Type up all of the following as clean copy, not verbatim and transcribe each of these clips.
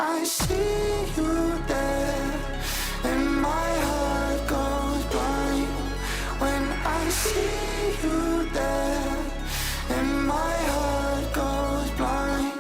I see you there, and my heart goes blind. When I see you there, and my heart goes blind.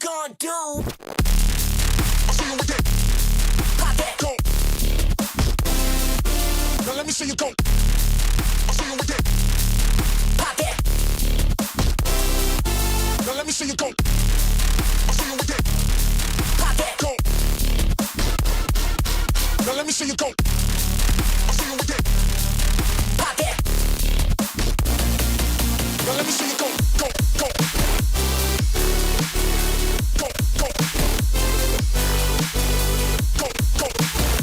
gonna do? I'll see you with it. Pop that. Go. Now let me see you go. I'll see you with it. Pop that. Now let me see you go. I'll see you with it. Pop that. Go. Now let me see you go. I'll see you with it. Pop that. Now let me see you go. Go. Go. Go. Go. Go. Go. Go. Go.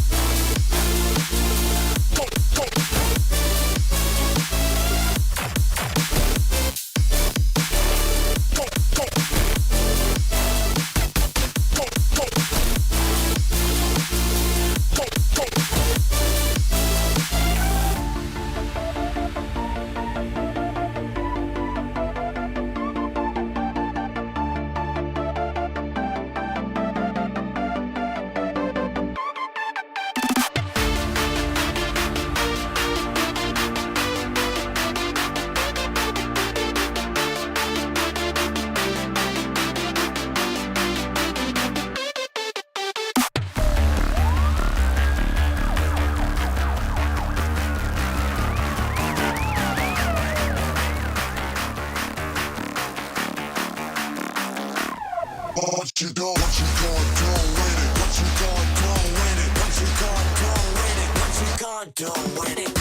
What you gonna do with it? What you gonna do with it? What you gonna do with it? What you gonna do with it?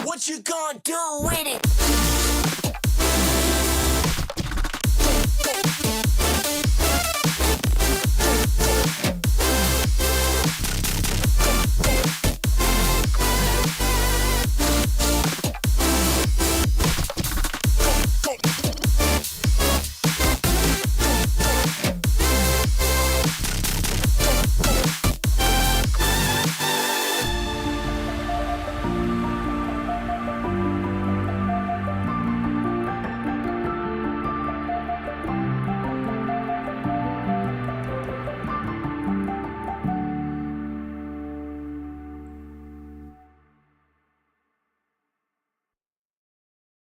What you gonna do with it?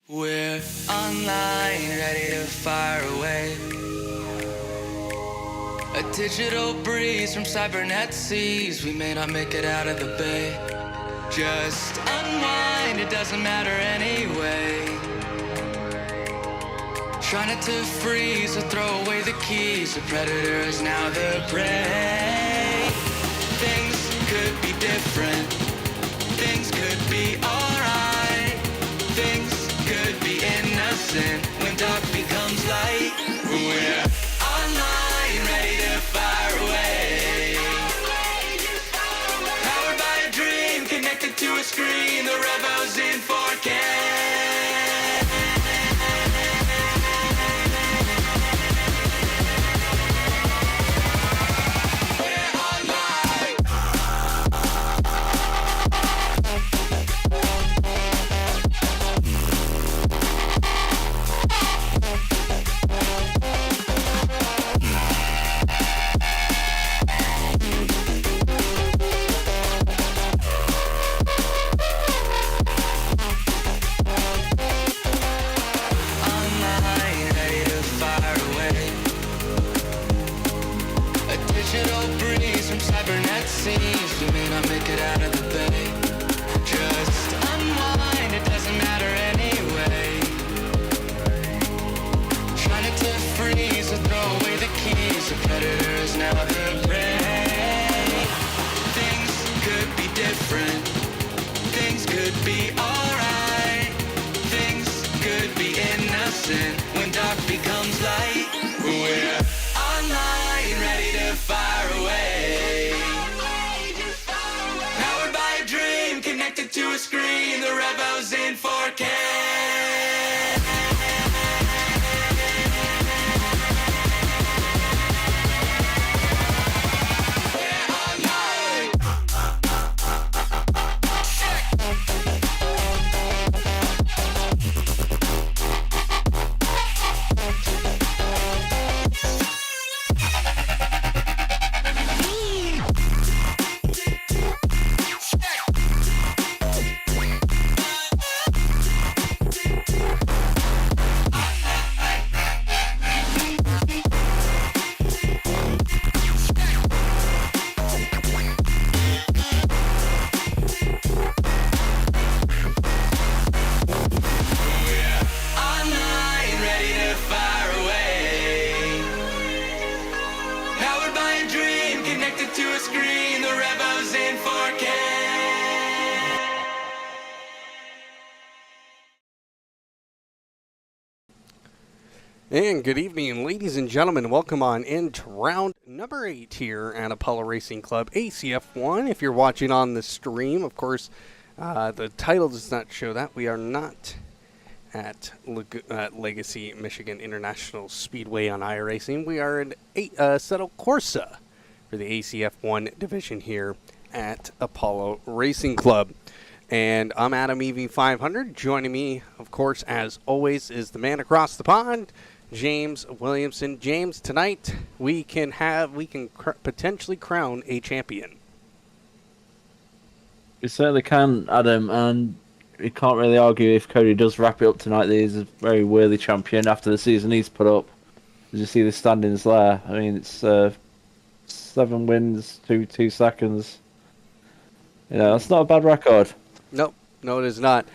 We're online, ready to fire away. A digital breeze from cybernet seas. We may not make it out of the bay. Just unwind, it doesn't matter anyway. Try not to freeze or throw away the keys. The predator is now the prey. Things could be different. Things could be alright. Things could be innocent when dark becomes light. We're online, ready to fire away. Powered by a dream, connected to a screen. The revo's in 4K. We may not make it out of the bay. Just unwind, it doesn't matter anyway. Try not to freeze or throw away the keys. The predator is now the prey. Things could be different. Things could be alright. Things could be innocent when dark becomes light. We're online, ready to fire away. Connected to a screen, the revo's in 4K. And good evening, ladies and gentlemen. Welcome on into round number 8 here at Apollo Racing Club ACF1. If you're watching on the stream, of course, the title does not show that. We are not at Legacy Michigan International Speedway on iRacing. We are in Settle Corsa for the ACF1 division here at Apollo Racing Club. And I'm Adam EV500. Joining me, of course, as always, is the man across the pond, James Williamson. James, tonight we can potentially crown a champion. We certainly can, Adam, and we can't really argue if Cody does wrap it up tonight that he's a very worthy champion after the season he's put up. As you see the standings there, I mean, it's 7 wins, 2 seconds. You know, that's not a bad record. Nope, no, it is not.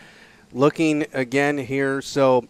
Looking again here, so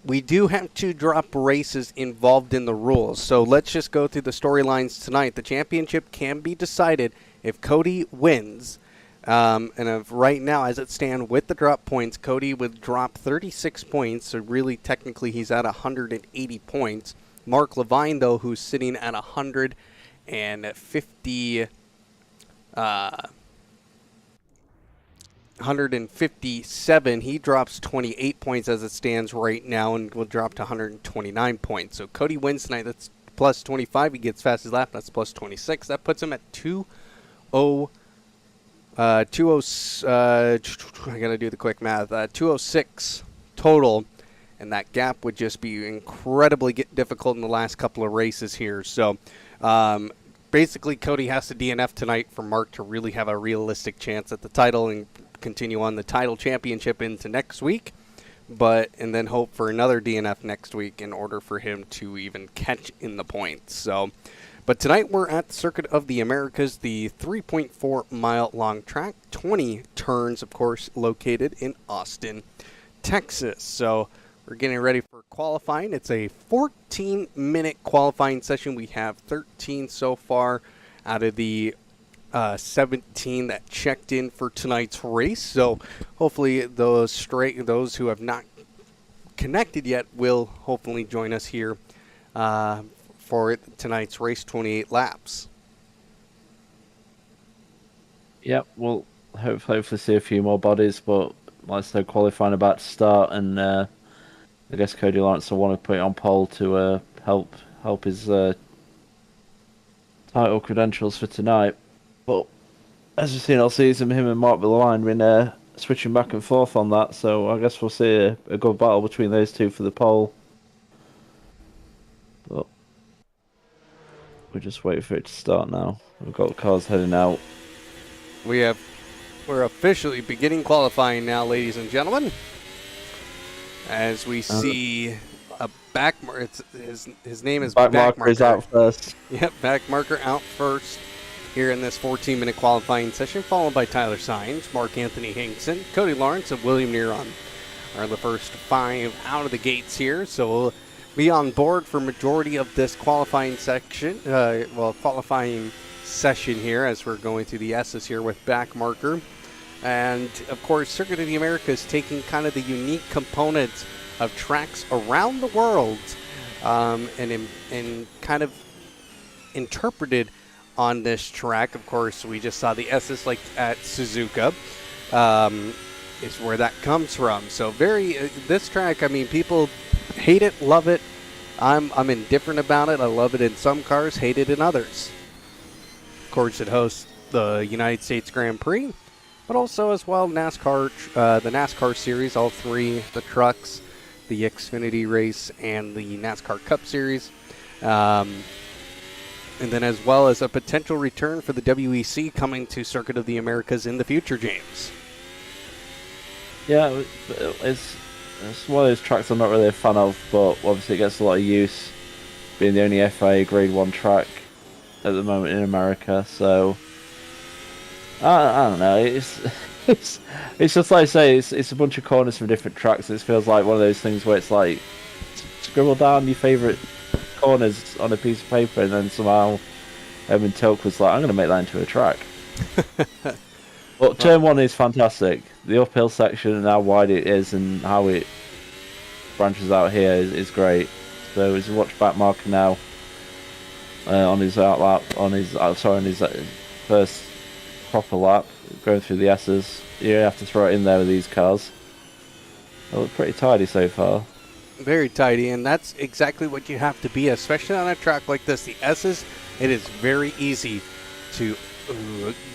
we do have to drop races involved in the rules. So let's just go through the storylines tonight. The championship can be decided if Cody wins. And right now, as it stands with the drop points, Cody would drop 36 points. So really, technically, he's at 180 points. Mark Levine, though, who's sitting at 157, he drops 28 points as it stands right now and will drop to 129 points. So Cody wins tonight. That's plus 25. He gets fastest lap. That's plus 26. That puts him at 206 total, and that gap would just be incredibly difficult in the last couple of races here. So basically Cody has to DNF tonight for Mark to really have a realistic chance at the title and continue on the title championship into next week, and then hope for another DNF next week in order for him to even catch in the points. So, but tonight we're at the Circuit of the Americas, the 3.4 mile long track, 20 turns, of course, located in Austin, Texas. So we're getting ready for qualifying. It's a 14-minute qualifying session. We have 13 so far out of the 17 that checked in for tonight's race. So hopefully those who have not connected yet will hopefully join us here for tonight's race, 28 laps. Yep, we'll hopefully see a few more bodies, but like I said, qualifying about to start, and I guess Cody Lawrence will want to put it on pole to help his title credentials for tonight. But as you've seen all season, him and Mark Levine been switching back and forth on that, so I guess we'll see a good battle between those two for the pole. But we're just waiting for it to start now. We've got the cars heading out. We're officially beginning qualifying now, ladies and gentlemen. As we see a back marker, his name is back marker is out first. Yep, back marker out first here in this 14-minute qualifying session, followed by Tyler Sainz, Mark Anthony Hinkson, Cody Lawrence, and William Neron are the first 5 out of the gates here. So we'll be on board for majority of this qualifying session here as we're going through the S's here with back marker. And, of course, Circuit of the Americas taking kind of the unique components of tracks around the world and kind of interpreted on this track. Of course, we just saw the S's like at Suzuka is where that comes from. So this track, I mean, people hate it, love it. I'm indifferent about it. I love it in some cars, hate it in others. Of course, it hosts the United States Grand Prix, but also as well NASCAR, the NASCAR series, all 3, the trucks, the Xfinity race, and the NASCAR Cup Series. And then as well as a potential return for the WEC coming to Circuit of the Americas in the future, James. Yeah, it's one of those tracks I'm not really a fan of, but obviously it gets a lot of use, being the only FIA Grade 1 track at the moment in America. So I don't know. It's just like I say, it's a bunch of corners from different tracks. It feels like one of those things where it's like scribble down your favourite corners on a piece of paper, and then somehow Evan Tilk was like, I'm going to make that into a track. But turn 1 is fantastic. The uphill section and how wide it is and how it branches out here is great. So as you watch back marker now on his outlap, on his first proper lap, going through the S's. You have to throw it in there with these cars. They look pretty tidy so far. Very tidy, and that's exactly what you have to be, especially on a track like this. The S's, it is very easy to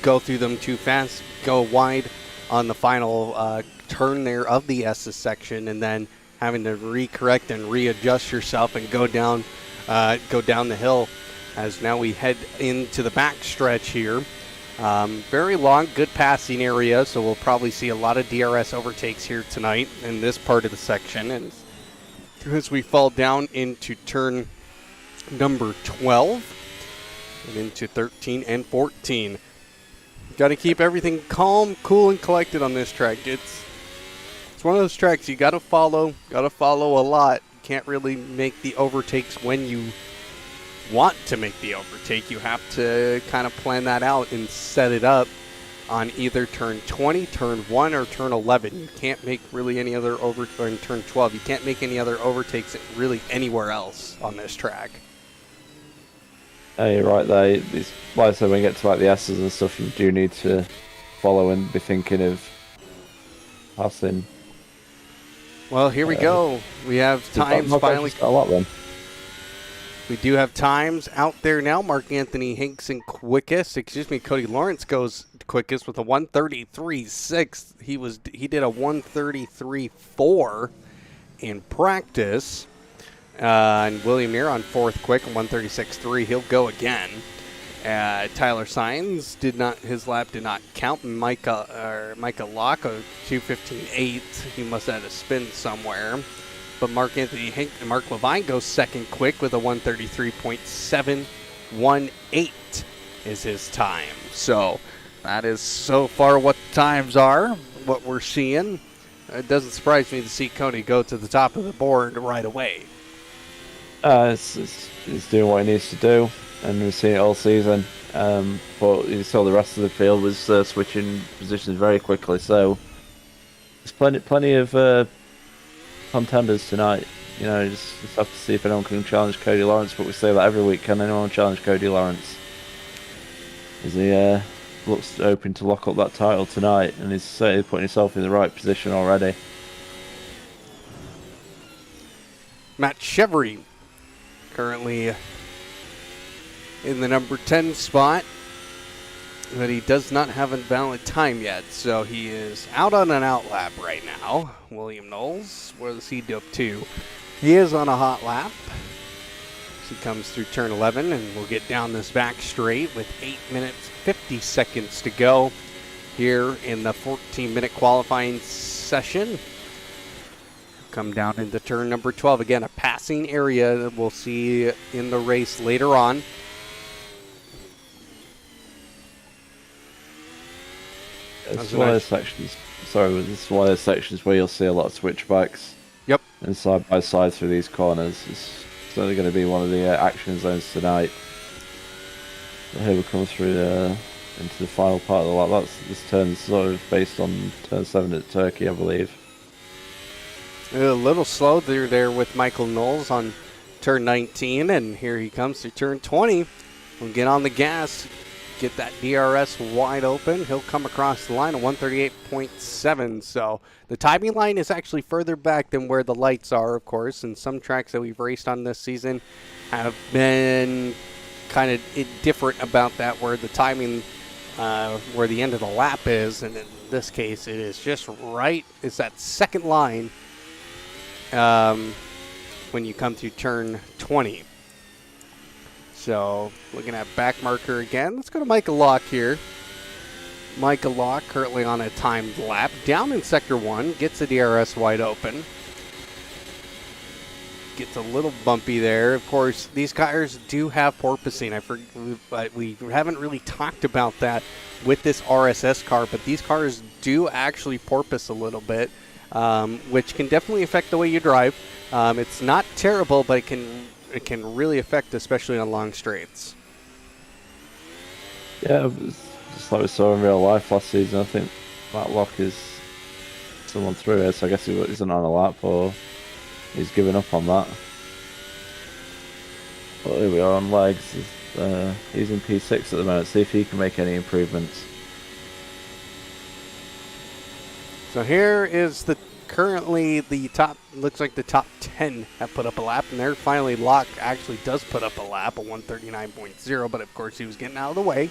go through them too fast, go wide on the final turn there of the S's section, and then having to recorrect and readjust yourself and go down the hill. As now we head into the back stretch here. Very long, good passing area, so we'll probably see a lot of DRS overtakes here tonight in this part of the section. And as we fall down into turn number 12 and into 13 and 14. Got to keep everything calm, cool, and collected on this track. It's one of those tracks you got to follow a lot. You can't really make the overtakes when you want to make the overtake. You have to kind of plan that out and set it up on either turn 20, turn 1, or turn 11. You can't make really any other or in turn 12. You can't make any other overtakes really anywhere else on this track. You're right there. It's, like I said, when you get to like the S's and stuff, you do need to follow and be thinking of passing. Well, here we go. We have times finally. A lot then. We do have times out there now. Mark Anthony Hinkson quickest. Cody Lawrence goes quickest with a 1:33.6. He did a 1:33.4 in practice. And William Neer on fourth quick, 1:36.3. He'll go again. Tyler Sainz his lap did not count. Micah Locke, 2:15.8. He must have had a spin somewhere. But Mark Levine goes second quick with a 1:33.718 is his time. So that is so far what the times are, what we're seeing. It doesn't surprise me to see Cody go to the top of the board right away. He's doing what he needs to do, and we've seen it all season. But you saw the rest of the field was switching positions very quickly. So there's plenty of contenders tonight. You know, just have to see if anyone can challenge Cody Lawrence. But we say that every week. Can anyone challenge Cody Lawrence? As he looks open to lock up that title tonight, and he's certainly putting himself in the right position already. Matt Chevry currently in the number 10 spot, but he does not have a valid time yet, so he is out on an out lap right now. William Knowles, where does he up to? He is on a hot lap. He comes through turn 11, and we'll get down this back straight with 8 minutes 50 seconds to go here in the 14-minute qualifying session. Come down into turn number 12. Again, a passing area that we'll see in the race later on. This is one of those sections. Sorry, this is one of those sections where you'll see a lot of switchbacks. Yep. And side by side through these corners. It's certainly going to be one of the action zones tonight. So here we come through into the final part of the lap. This turn's sort of based on turn 7 at Turkey, I believe. A little slow through there with Michael Knowles on turn 19, and here he comes to turn 20. We'll get on the gas, get that DRS wide open. He'll come across the line at 138.7. So the timing line is actually further back than where the lights are, of course, and some tracks that we've raced on this season have been kind of different about that, where the timing, where the end of the lap is, and in this case it is just right. It's that second line when you come to turn 20. So looking at back marker again. Let's go to Micah Locke here. Micah Locke currently on a timed lap. Down in sector 1. Gets the DRS wide open. Gets a little bumpy there. Of course, these cars do have porpoising. We haven't really talked about that with this RSS car, but these cars do actually porpoise a little bit, which can definitely affect the way you drive. It's not terrible, but it can really affect, especially on long straights. Yeah, just like we saw in real life last season, I think Matt Locke is someone through it, so I guess he isn't on a lap or he's given up on that. Well, here we are on legs. He's in P6 at the moment. See if he can make any improvements. So here is currently the top, looks like the top 10 have put up a lap, and there finally Locke actually does put up a lap, a 139.0, but of course he was getting out of the way.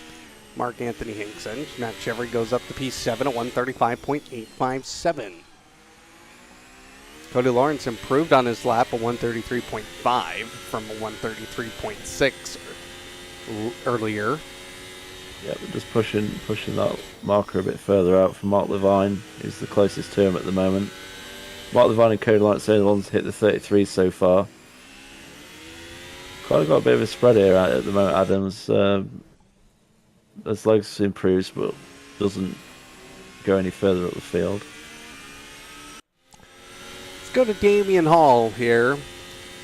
Mark Anthony Hinkson. Matt Chevry goes up to P7 at 135.857. Cody Lawrence improved on his lap, a 133.5 from a 133.6 earlier. Yeah, but just pushing that marker a bit further out for Mark Levine. He's the closest to him at the moment. Mark Levine and Cody Lawrence are the ones to hit the 33 so far. Kind of got a bit of a spread here at the moment, Adams. As legs improves, but doesn't go any further up the field. Let's go to Damian Hall here.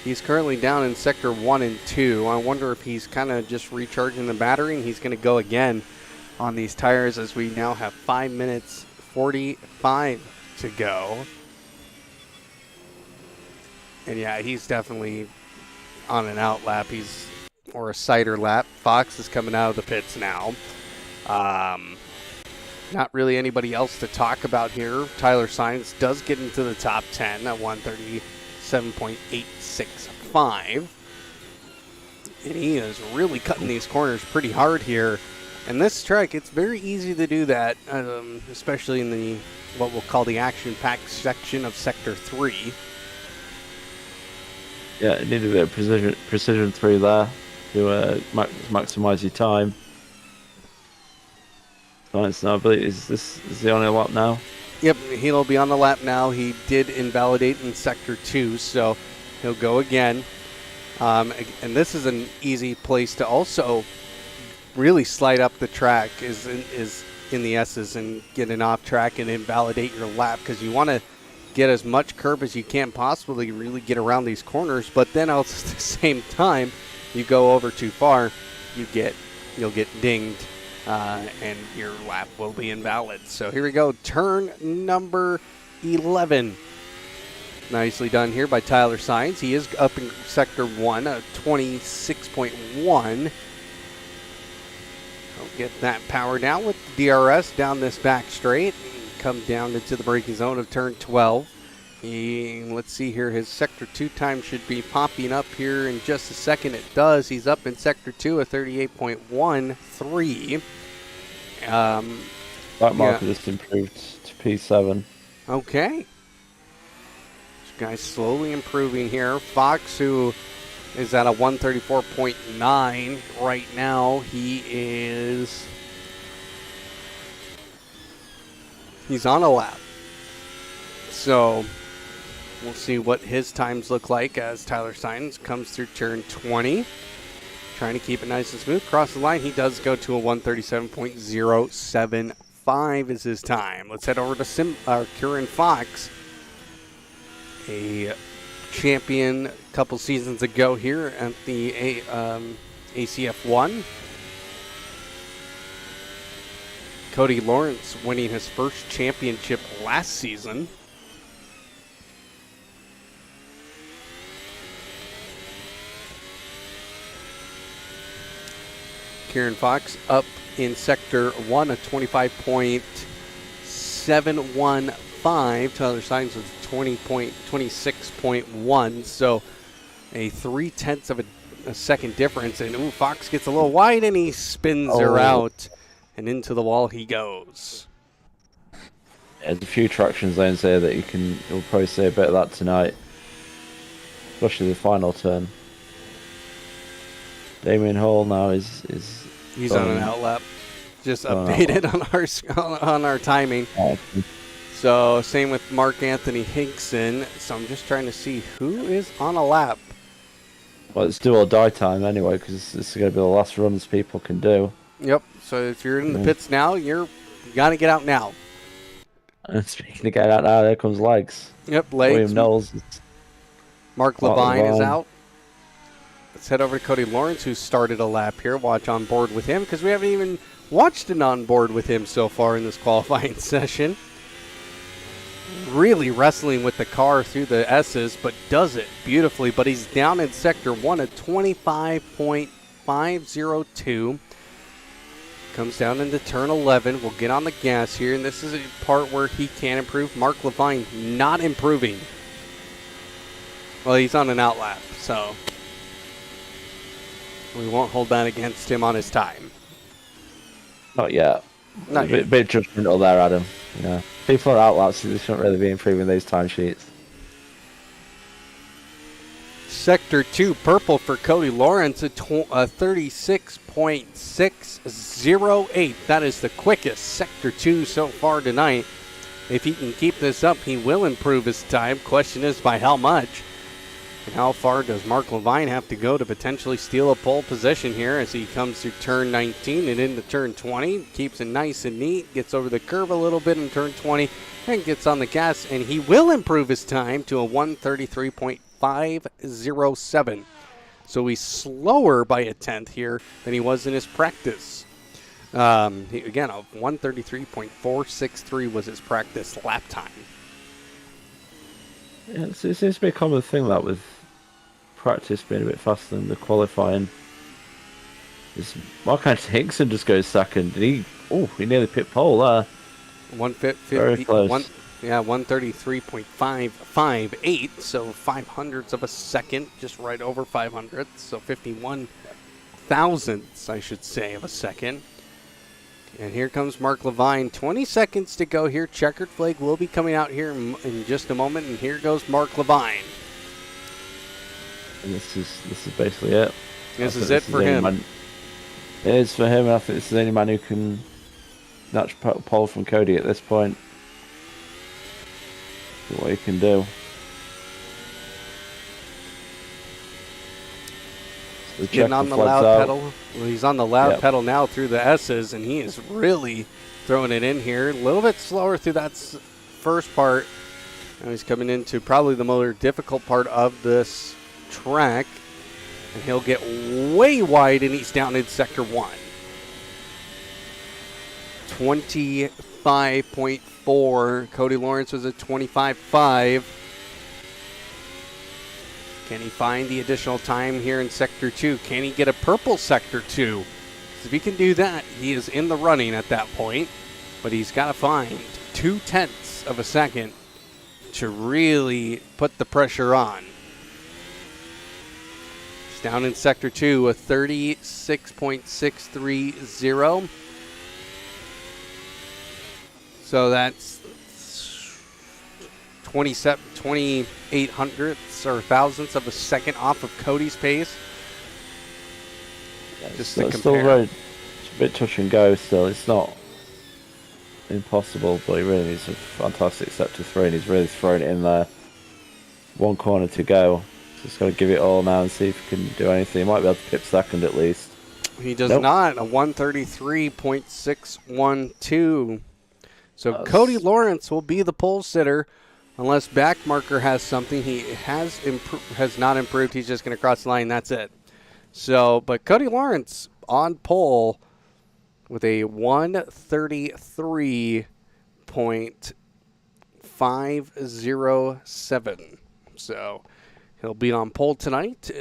He's currently down in Sector 1 and 2. I wonder if he's kind of just recharging the battery, and he's going to go again on these tires as we now have 5 minutes 45 to go. And yeah, he's definitely on an out lap. Or a cider lap. Fox is coming out of the pits now. Not really anybody else to talk about here. Tyler Sainz does get into the top 10 at 137.865. And he is really cutting these corners pretty hard here. And this track, it's very easy to do that, especially in the what we'll call the action-packed section of Sector 3. Yeah, it needed a bit of precision through there to maximise your time. Sainz now, I believe, is he on a lap now? Yep, he'll be on the lap now. He did invalidate in Sector 2, so he'll go again. And this is an easy place to also really slide up the track is in the S's and get an off track and invalidate your lap, because you want to get as much curb as you can possibly really get around these corners, but then also at the same time you go over too far, you'll get dinged and your lap will be invalid. So here we go, turn number 11. Nicely done here by Tyler Sainz. He is up in Sector 1, 26.1. Get that power down with the DRS down this back straight. Come down into the braking zone of turn 12. Let's see here, his Sector 2 time should be popping up here in just a second. It does. He's up in Sector 2 at 38.13. That marker just improved to P7. Okay. This guy's slowly improving here. Fox, who is at a 134.9 right now. He's on a lap. So we'll see what his times look like as Tyler Sainz comes through turn 20. Trying to keep it nice and smooth. Cross the line, he does go to a 137.075 is his time. Let's head over to Kieran Fox, a champion a couple seasons ago here at the ACF 1. Cody Lawrence winning his first championship last season. Kieran Fox up in Sector 1 at 25.715. Tyler Sainz was 26.1, so a 0.3 of a second difference. And Fox gets a little wide and he spins her out, and into the wall he goes. There's a few traction zones there that you'll probably see a bit of that tonight, especially the final turn. Damian Hall now he's on an outlap. Just updated on our timing. So same with Mark Anthony Hinkson. So I'm just trying to see who is on a lap. Well, it's do or die time anyway, because this is going to be the last runs people can do. Yep. So if you're in the pits now, you got to get out now. And speaking of getting out now, there comes Legs. Yep, Legs. William Knowles. Mark Levine is out. Let's head over to Cody Lawrence, who started a lap here. Watch on board with him, because we haven't even watched an on board with him so far in this qualifying session. really wrestling with the car through the S's, but does it beautifully. But he's down in Sector 1 at 25.502. Comes down into turn 11. We'll get on the gas here, and this is a part where he can improve. Mark Levine not improving. Well, he's on an outlap, so we won't hold that against him on his time. Not yet. Not yet. Bit judgmental there, Adam. You know, people are outlaps, so they shouldn't really be improving these timesheets. Sector 2, purple for Cody Lawrence at 36.608. That is the quickest Sector 2 so far tonight. If he can keep this up, he will improve his time. Question is by how much? And how far does Mark Levine have to go to potentially steal a pole position here as he comes through turn 19 and into turn 20? Keeps it nice and neat, gets over the curve a little bit in turn 20, and gets on the gas, and he will improve his time to a 1:33.507. So he's slower by a tenth here than he was in his practice. Again, a 1:33.463 was his practice lap time. Yeah, it seems to be a common thing that with practice being a bit faster than the qualifying. Mark Hinkson just goes second. He nearly pit pole there. Very close. 133.558, so 500ths of a second, just right over 500ths, so 51 thousandths, I should say, of a second. And here comes Mark Levine. 20 seconds to go here. Checkered flag will be coming out here in just a moment, and here goes Mark Levine. And this is basically it. This is it for him. It is for him, and I think this is the only man who can notch pole from Cody at this point. See what he can do. So getting on the loud pedal. Well, he's on the loud pedal now through the S's, and he is really throwing it in here. A little bit slower through that first part. Now he's coming into probably the more difficult part of this track, and he'll get way wide, and he's down in Sector 1. 25.4. Cody Lawrence was at 25.5. Can he find the additional time here in Sector 2? Can he get a purple Sector 2? If he can do that, he is in the running at that point. But he's got to find 0.2 of a second to really put the pressure on. He's down in Sector 2 with 36.630. So that's 28 hundredths or thousandths of a second off of Cody's pace. Just to compare. It's a bit touch and go still. It's not impossible, but he really needs a fantastic Sector 3, and he's really thrown it in there. One corner to go. Just got to give it all now and see if he can do anything. He might be able to pip second at least. He does not. A 1:33.612. So Cody Lawrence will be the pole sitter unless backmarker has something. He has not improved. He's just going to cross the line. That's it. So, but Cody Lawrence on pole with a 1:33.507. So he'll be on pole tonight.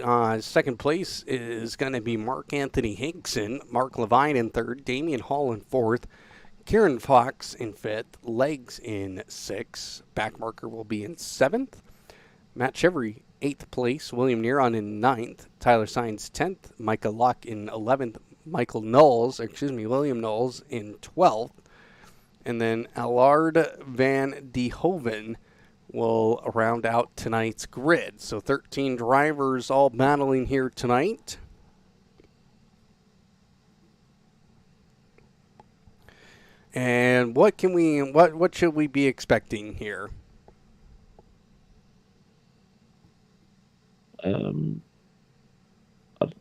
Second place is going to be Mark Anthony Hinkson. Mark Levine in third. Damian Hall in fourth. Kieran Fox in fifth, Legs in sixth, backmarker will be in seventh, Matt Chevery 8th place, William Neron in 9th, Tyler Sainz 10th, Micah Locke in 11th, William Knowles in 12th, and then Allard Van de Hoven will round out tonight's grid. So 13 drivers all battling here tonight. And what should we be expecting here? I don't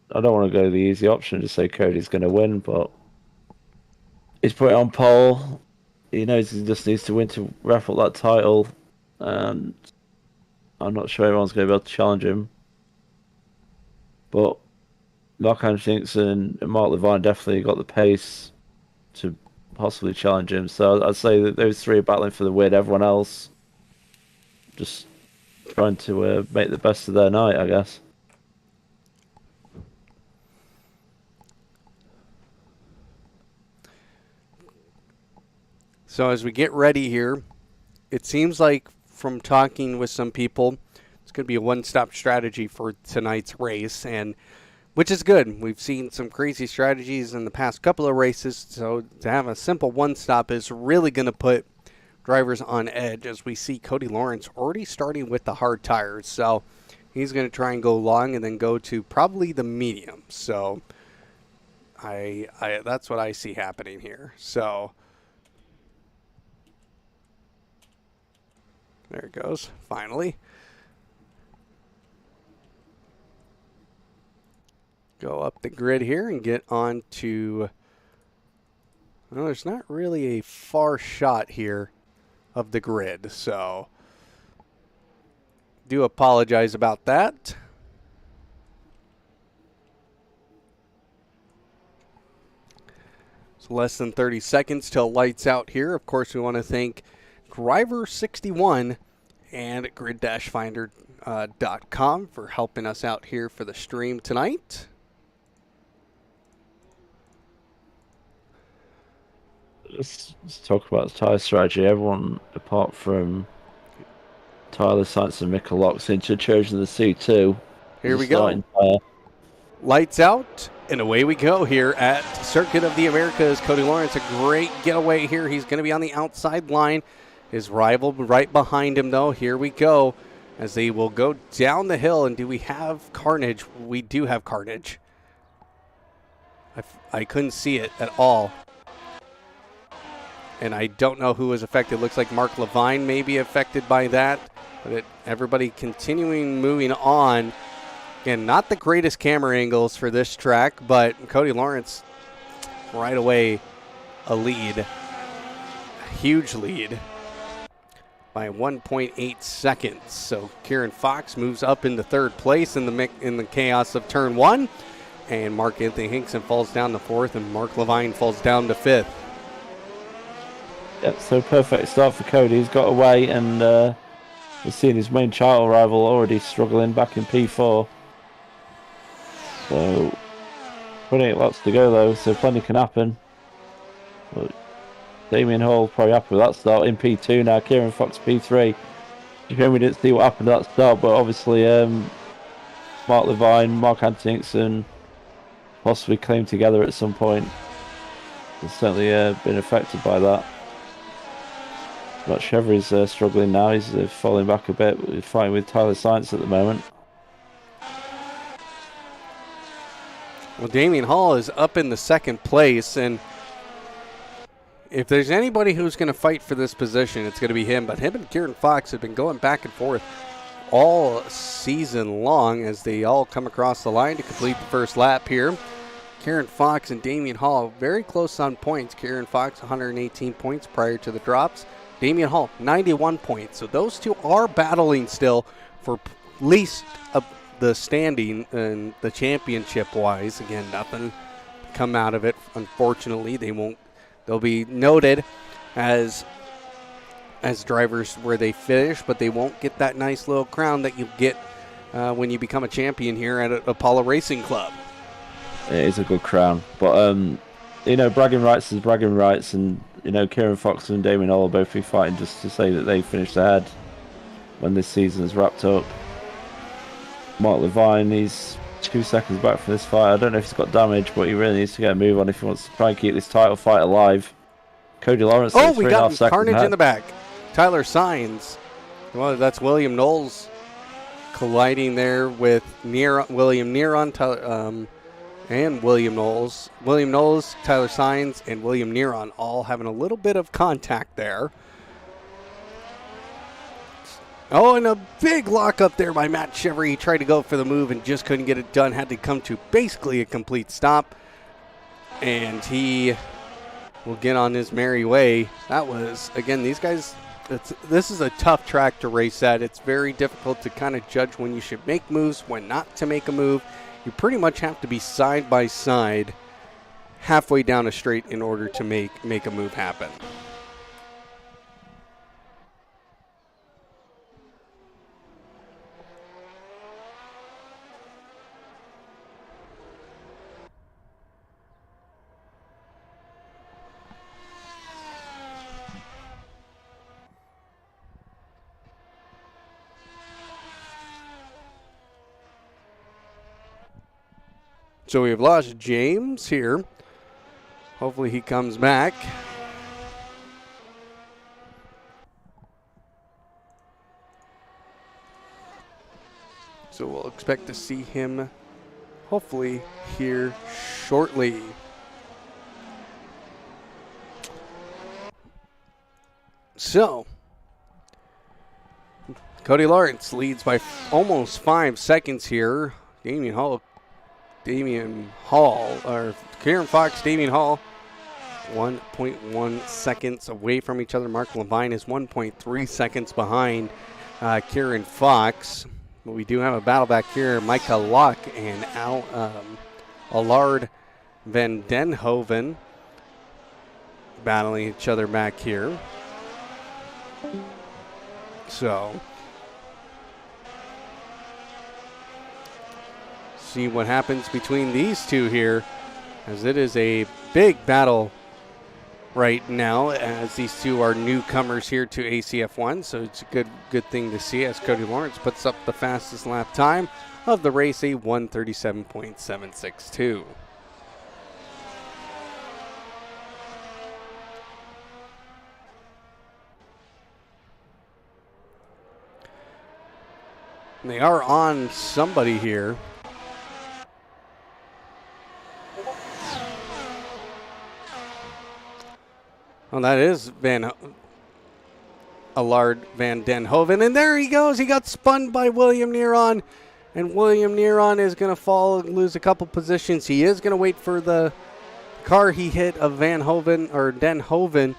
want to go the easy option to say Cody's going to win, but he's put it on pole. He knows he just needs to win to wrap up that title, and I'm not sure everyone's going to be able to challenge him. But Mark Hinkson and Mark Levine definitely got the pace to possibly challenge him. So I'd say that those three are battling for the win. Everyone else just trying to make the best of their night, I guess. So as we get ready here, it seems like from talking with some people, it's going to be a one-stop strategy for tonight's race, and which is good. We've seen some crazy strategies in the past couple of races, so to have a simple one-stop is really going to put drivers on edge, as we see Cody Lawrence already starting with the hard tires. So he's going to try and go long and then go to probably the medium. So I that's what I see happening here. So there it goes, finally. Go up the grid here and get on to, well, there's not really a far shot here of the grid, so do apologize about that. It's less than 30 seconds till lights out here. Of course, we want to thank Driver61 and grid-finder.com for helping us out here for the stream tonight. Let's talk about the tyre strategy. Everyone apart from Tyler Sainz and Mika Lock seem to have chosen the C2. Here we go. Lights out, and away we go here at Circuit of the Americas. Cody Lawrence, a great getaway here. He's going to be on the outside line. His rival right behind him, though. Here we go as they will go down the hill. And do we have carnage? We do have carnage. I couldn't see it at all. And I don't know who was affected. Looks like Mark Levine may be affected by that. But everybody continuing moving on. Again, not the greatest camera angles for this track, but Cody Lawrence right away a lead. A huge lead by 1.8 seconds. So Kieran Fox moves up into third place in the chaos of turn one. And Mark Anthony Hinkson falls down to fourth, and Mark Levine falls down to fifth. Yep, so perfect start for Cody. He's got away, and we're seeing his main title rival already struggling back in P4. So 28 laps to go though, so plenty can happen. But Damien Hall probably happy with that start in P2 now. Kieran Fox P3. Again, we didn't see what happened at that start, but obviously Mark Levine, Mark Anthony Hinkson possibly came together at some point. He's certainly been affected by that. But Chevrolet's struggling now. He's falling back a bit. We're fighting with Tyler Sainz at the moment. Well, Damien Hall is up in the second place, and if there's anybody who's going to fight for this position, it's going to be him. But him and Kieran Fox have been going back and forth all season long as they all come across the line to complete the first lap here. Kieran Fox and Damien Hall very close on points. Kieran Fox 118 points prior to the drops. Damien Hall 91 points. So those two are battling still for least the standing and the championship wise. Again, nothing come out of it. Unfortunately, they'll be noted as drivers where they finish, but they won't get that nice little crown that you get when you become a champion here at Apollo Racing Club. It is a good crown, but bragging rights is bragging rights, and Kieran Fox and Damien Hall will both be fighting just to say that they finished ahead when this season is wrapped up. Mark Levine, he's 2 seconds back from this fight. I don't know if he's got damage, but he really needs to get a move on if he wants to try and keep this title fight alive. Cody Lawrence, we got carnage in the back. Tyler Sainz. Well, that's William Knowles colliding there with William Neron, and William Knowles. William Knowles, Tyler Sainz, and William Neron all having a little bit of contact there. Oh, and a big lockup there by Matt Chevrolet. He tried to go for the move and just couldn't get it done. Had to come to basically a complete stop. And he will get on his merry way. That was, again, these guys, this is a tough track to race at. It's very difficult to kind of judge when you should make moves, when not to make a move. You pretty much have to be side by side halfway down a straight in order to make a move happen. So we've lost James here. Hopefully he comes back. So we'll expect to see him hopefully here shortly. So, Cody Lawrence leads by almost 5 seconds here. Kieran Fox, Damian Hall, 1.1 seconds away from each other. Mark Levine is 1.3 seconds behind Kieran Fox. But we do have a battle back here. Micah Luck and Allard Van Denhoven battling each other back here. So, see what happens between these two here, as it is a big battle right now, as these two are newcomers here to ACF1. So it's a good thing to see, as Cody Lawrence puts up the fastest lap time of the race, a 1:37.762. They are on somebody here. Well, that is Allard Van Denhoven. And there he goes. He got spun by William Neron. And William Neron is going to fall and lose a couple positions. He is going to wait for the car he hit of Denhoven.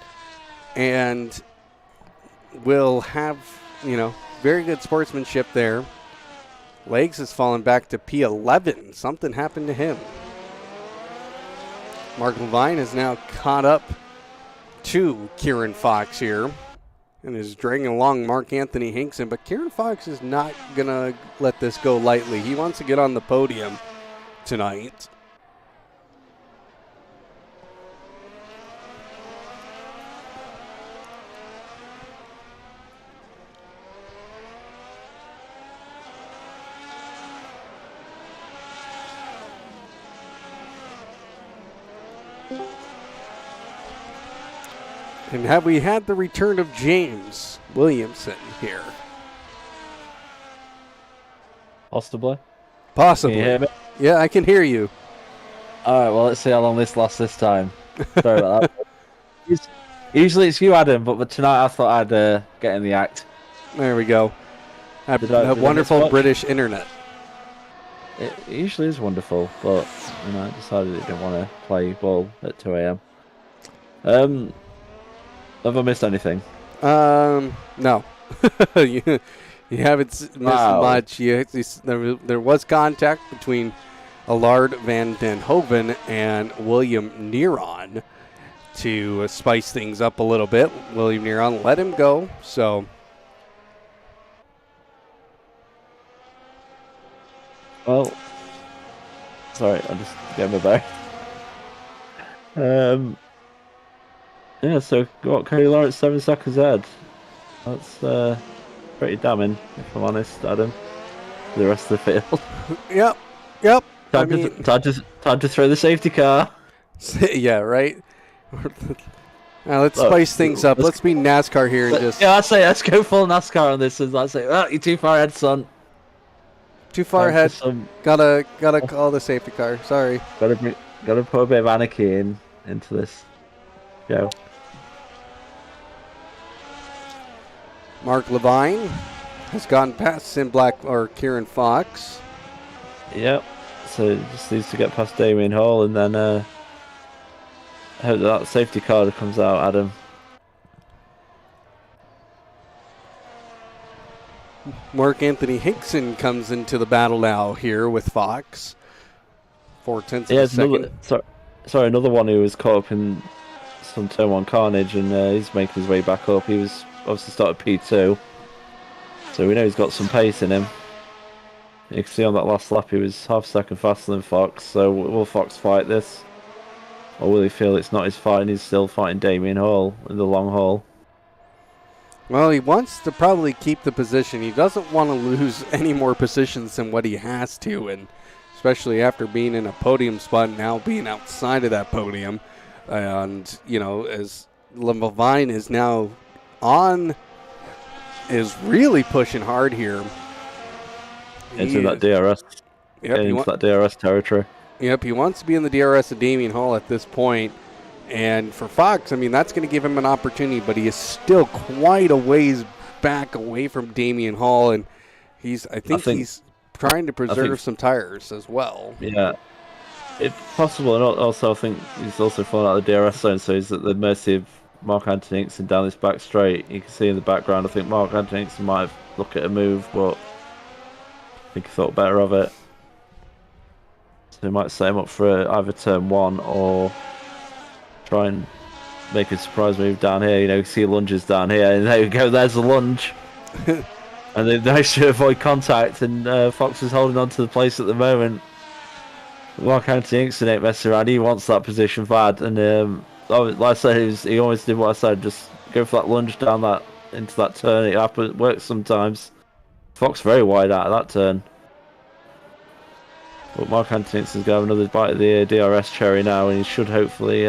And will have, very good sportsmanship there. Legs has fallen back to P11. Something happened to him. Mark Levine is now caught up to Kieran Fox here and is dragging along Mark Anthony Hinkson, but Kieran Fox is not going to let this go lightly. He wants to get on the podium tonight. And have we had the return of James Williamson here? Possibly. Possibly. Can you hear me? Yeah, I can hear you. All right, well, let's see how long this lasts this time. Sorry about that. Usually it's you, Adam, but tonight I thought I'd get in the act. There we go. Did I Wonderful miss much? British internet. It usually is wonderful, but I decided I didn't want to play ball at 2 a.m. Have I missed anything? No. you haven't missed much. There was contact between Allard Van Denhoven and William Neron to spice things up a little bit. William Neron let him go, so. Well, sorry, I just got my back. Yeah, so got Cody Lawrence 7 seconds ahead. That's pretty damning, if I'm honest, Adam. The rest of the field. Yep. Time to throw the safety car. Yeah, right. Now let's spice things up. Let's be NASCAR here and just. Yeah, let's go full NASCAR on this. And let's say, you're too far ahead, son. Too far ahead. Gotta call the safety car. Sorry. Gotta put a bit of anarchy into this show. Mark Levine has gone past Kieran Fox. Yep. So just needs to get past Damian Hall, and then I hope that safety car comes out, Adam. Mark Anthony Hinkson comes into the battle now here with Fox. 4/10 of a second. Sorry, another one who was caught up in some turn 1 carnage, and he's making his way back up. He was obviously started P2, so we know he's got some pace in him. You can see on that last lap he was half a second faster than Fox. So will Fox fight this, or will he feel it's not his fight and he's still fighting Damian Hall in the long haul? Well, he wants to probably keep the position. He doesn't want to lose any more positions than what he has to, and especially after being in a podium spot and now being outside of that podium. And, you know, as Levine is now is really pushing hard here. Into that DRS. Yep, into that DRS territory. Yep, he wants to be in the DRS of Damian Hall at this point. And for Fox, I mean, that's going to give him an opportunity, but he is still quite a ways back away from Damian Hall, and I think he's trying to preserve some tires as well. Yeah, it's possible, and also I think he's also falling out of the DRS zone, so he's at the mercy of Mark Anthony Hinkson down this back straight. You can see in the background, I think Mark Anthony Hinkson might have looked at a move, but I think he thought better of it. So he might set him up for either turn 1 or try and make a surprise move down here. You know, you see lunges down here, and there we go, there's the lunge. And they managed to avoid contact, and Fox is holding on to the place at the moment. Mark Anthony Hinkson ain't messing around, he wants that position bad, and like I said, he always did what I said, just go for that lunge down into that turn. It works sometimes. Fox very wide out of that turn. But Mark Anthony Hinson's going to have another bite of the DRS cherry now, and he should hopefully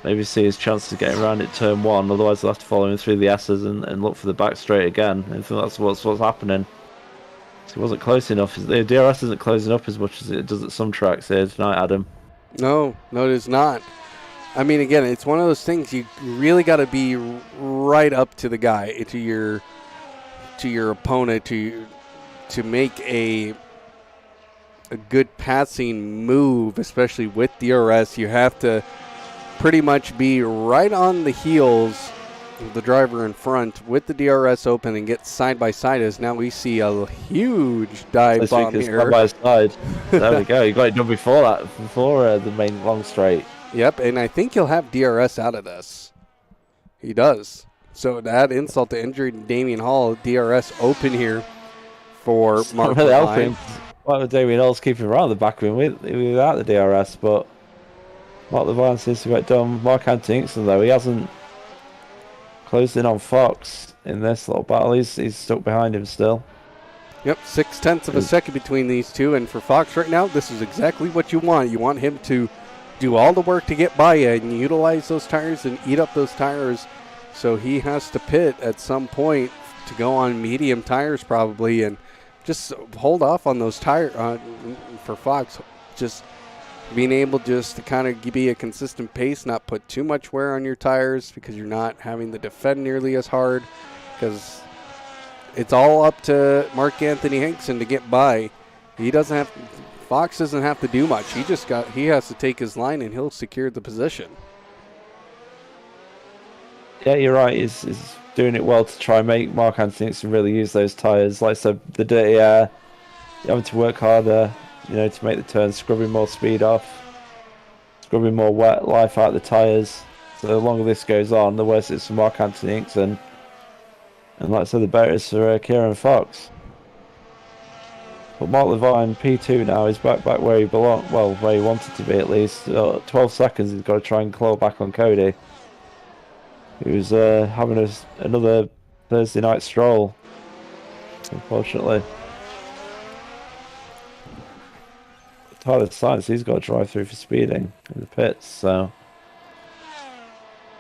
maybe see his chance of getting around at turn 1. Otherwise, they'll have to follow him through the S's and look for the back straight again. I think that's what's happening. So he wasn't close enough. The DRS isn't closing up as much as it does at some tracks here tonight, Adam. No, it is not. I mean, again, it's one of those things you really got to be right up to the guy, to your opponent, to make a good passing move, especially with DRS. You have to pretty much be right on the heels of the driver in front with the DRS open and get side by side, as now we see a huge dive bomb here. Side by side. There we go. You got it done before the main long straight. Yep, and I think he'll have DRS out of this. He does. So to add insult to injury to Damian Hall, DRS open here for Mark Levine. Well, Damian Hall's keeping around the back of him without the DRS, but Mark Levine seems to have got done. Mark Anthony Hinkson, though, he hasn't closed in on Fox in this little battle. He's stuck behind him still. Yep, 0.6 of a second between these two, and for Fox right now, this is exactly what you want. You want him to do all the work to get by you and utilize those tires and eat up those tires. So he has to pit at some point to go on medium tires probably, and just hold off on those tires for Fox. Just being able just to kind of be a consistent pace, not put too much wear on your tires because you're not having to defend nearly as hard, because it's all up to Mark Anthony Hinkson to get by. Fox doesn't have to do much. He has to take his line and he'll secure the position. Yeah, you're right. He's doing it well to try and make Mark Anthony Hinkson really use those tyres. Like I said, the dirty air, having to work harder, to make the turn, scrubbing more speed off, scrubbing more wet life out of the tyres. So the longer this goes on, the worse it's for Mark Anthony Hinkson. And like I said, the better it's for Kieran Fox. But Mark Levine, P2 now, is back where he belonged, well, where he wanted to be at least. 12 seconds, he's got to try and claw back on Cody. He was having another Thursday night stroll, unfortunately. Tyler Sainz, he's got to drive through for speeding in the pits, so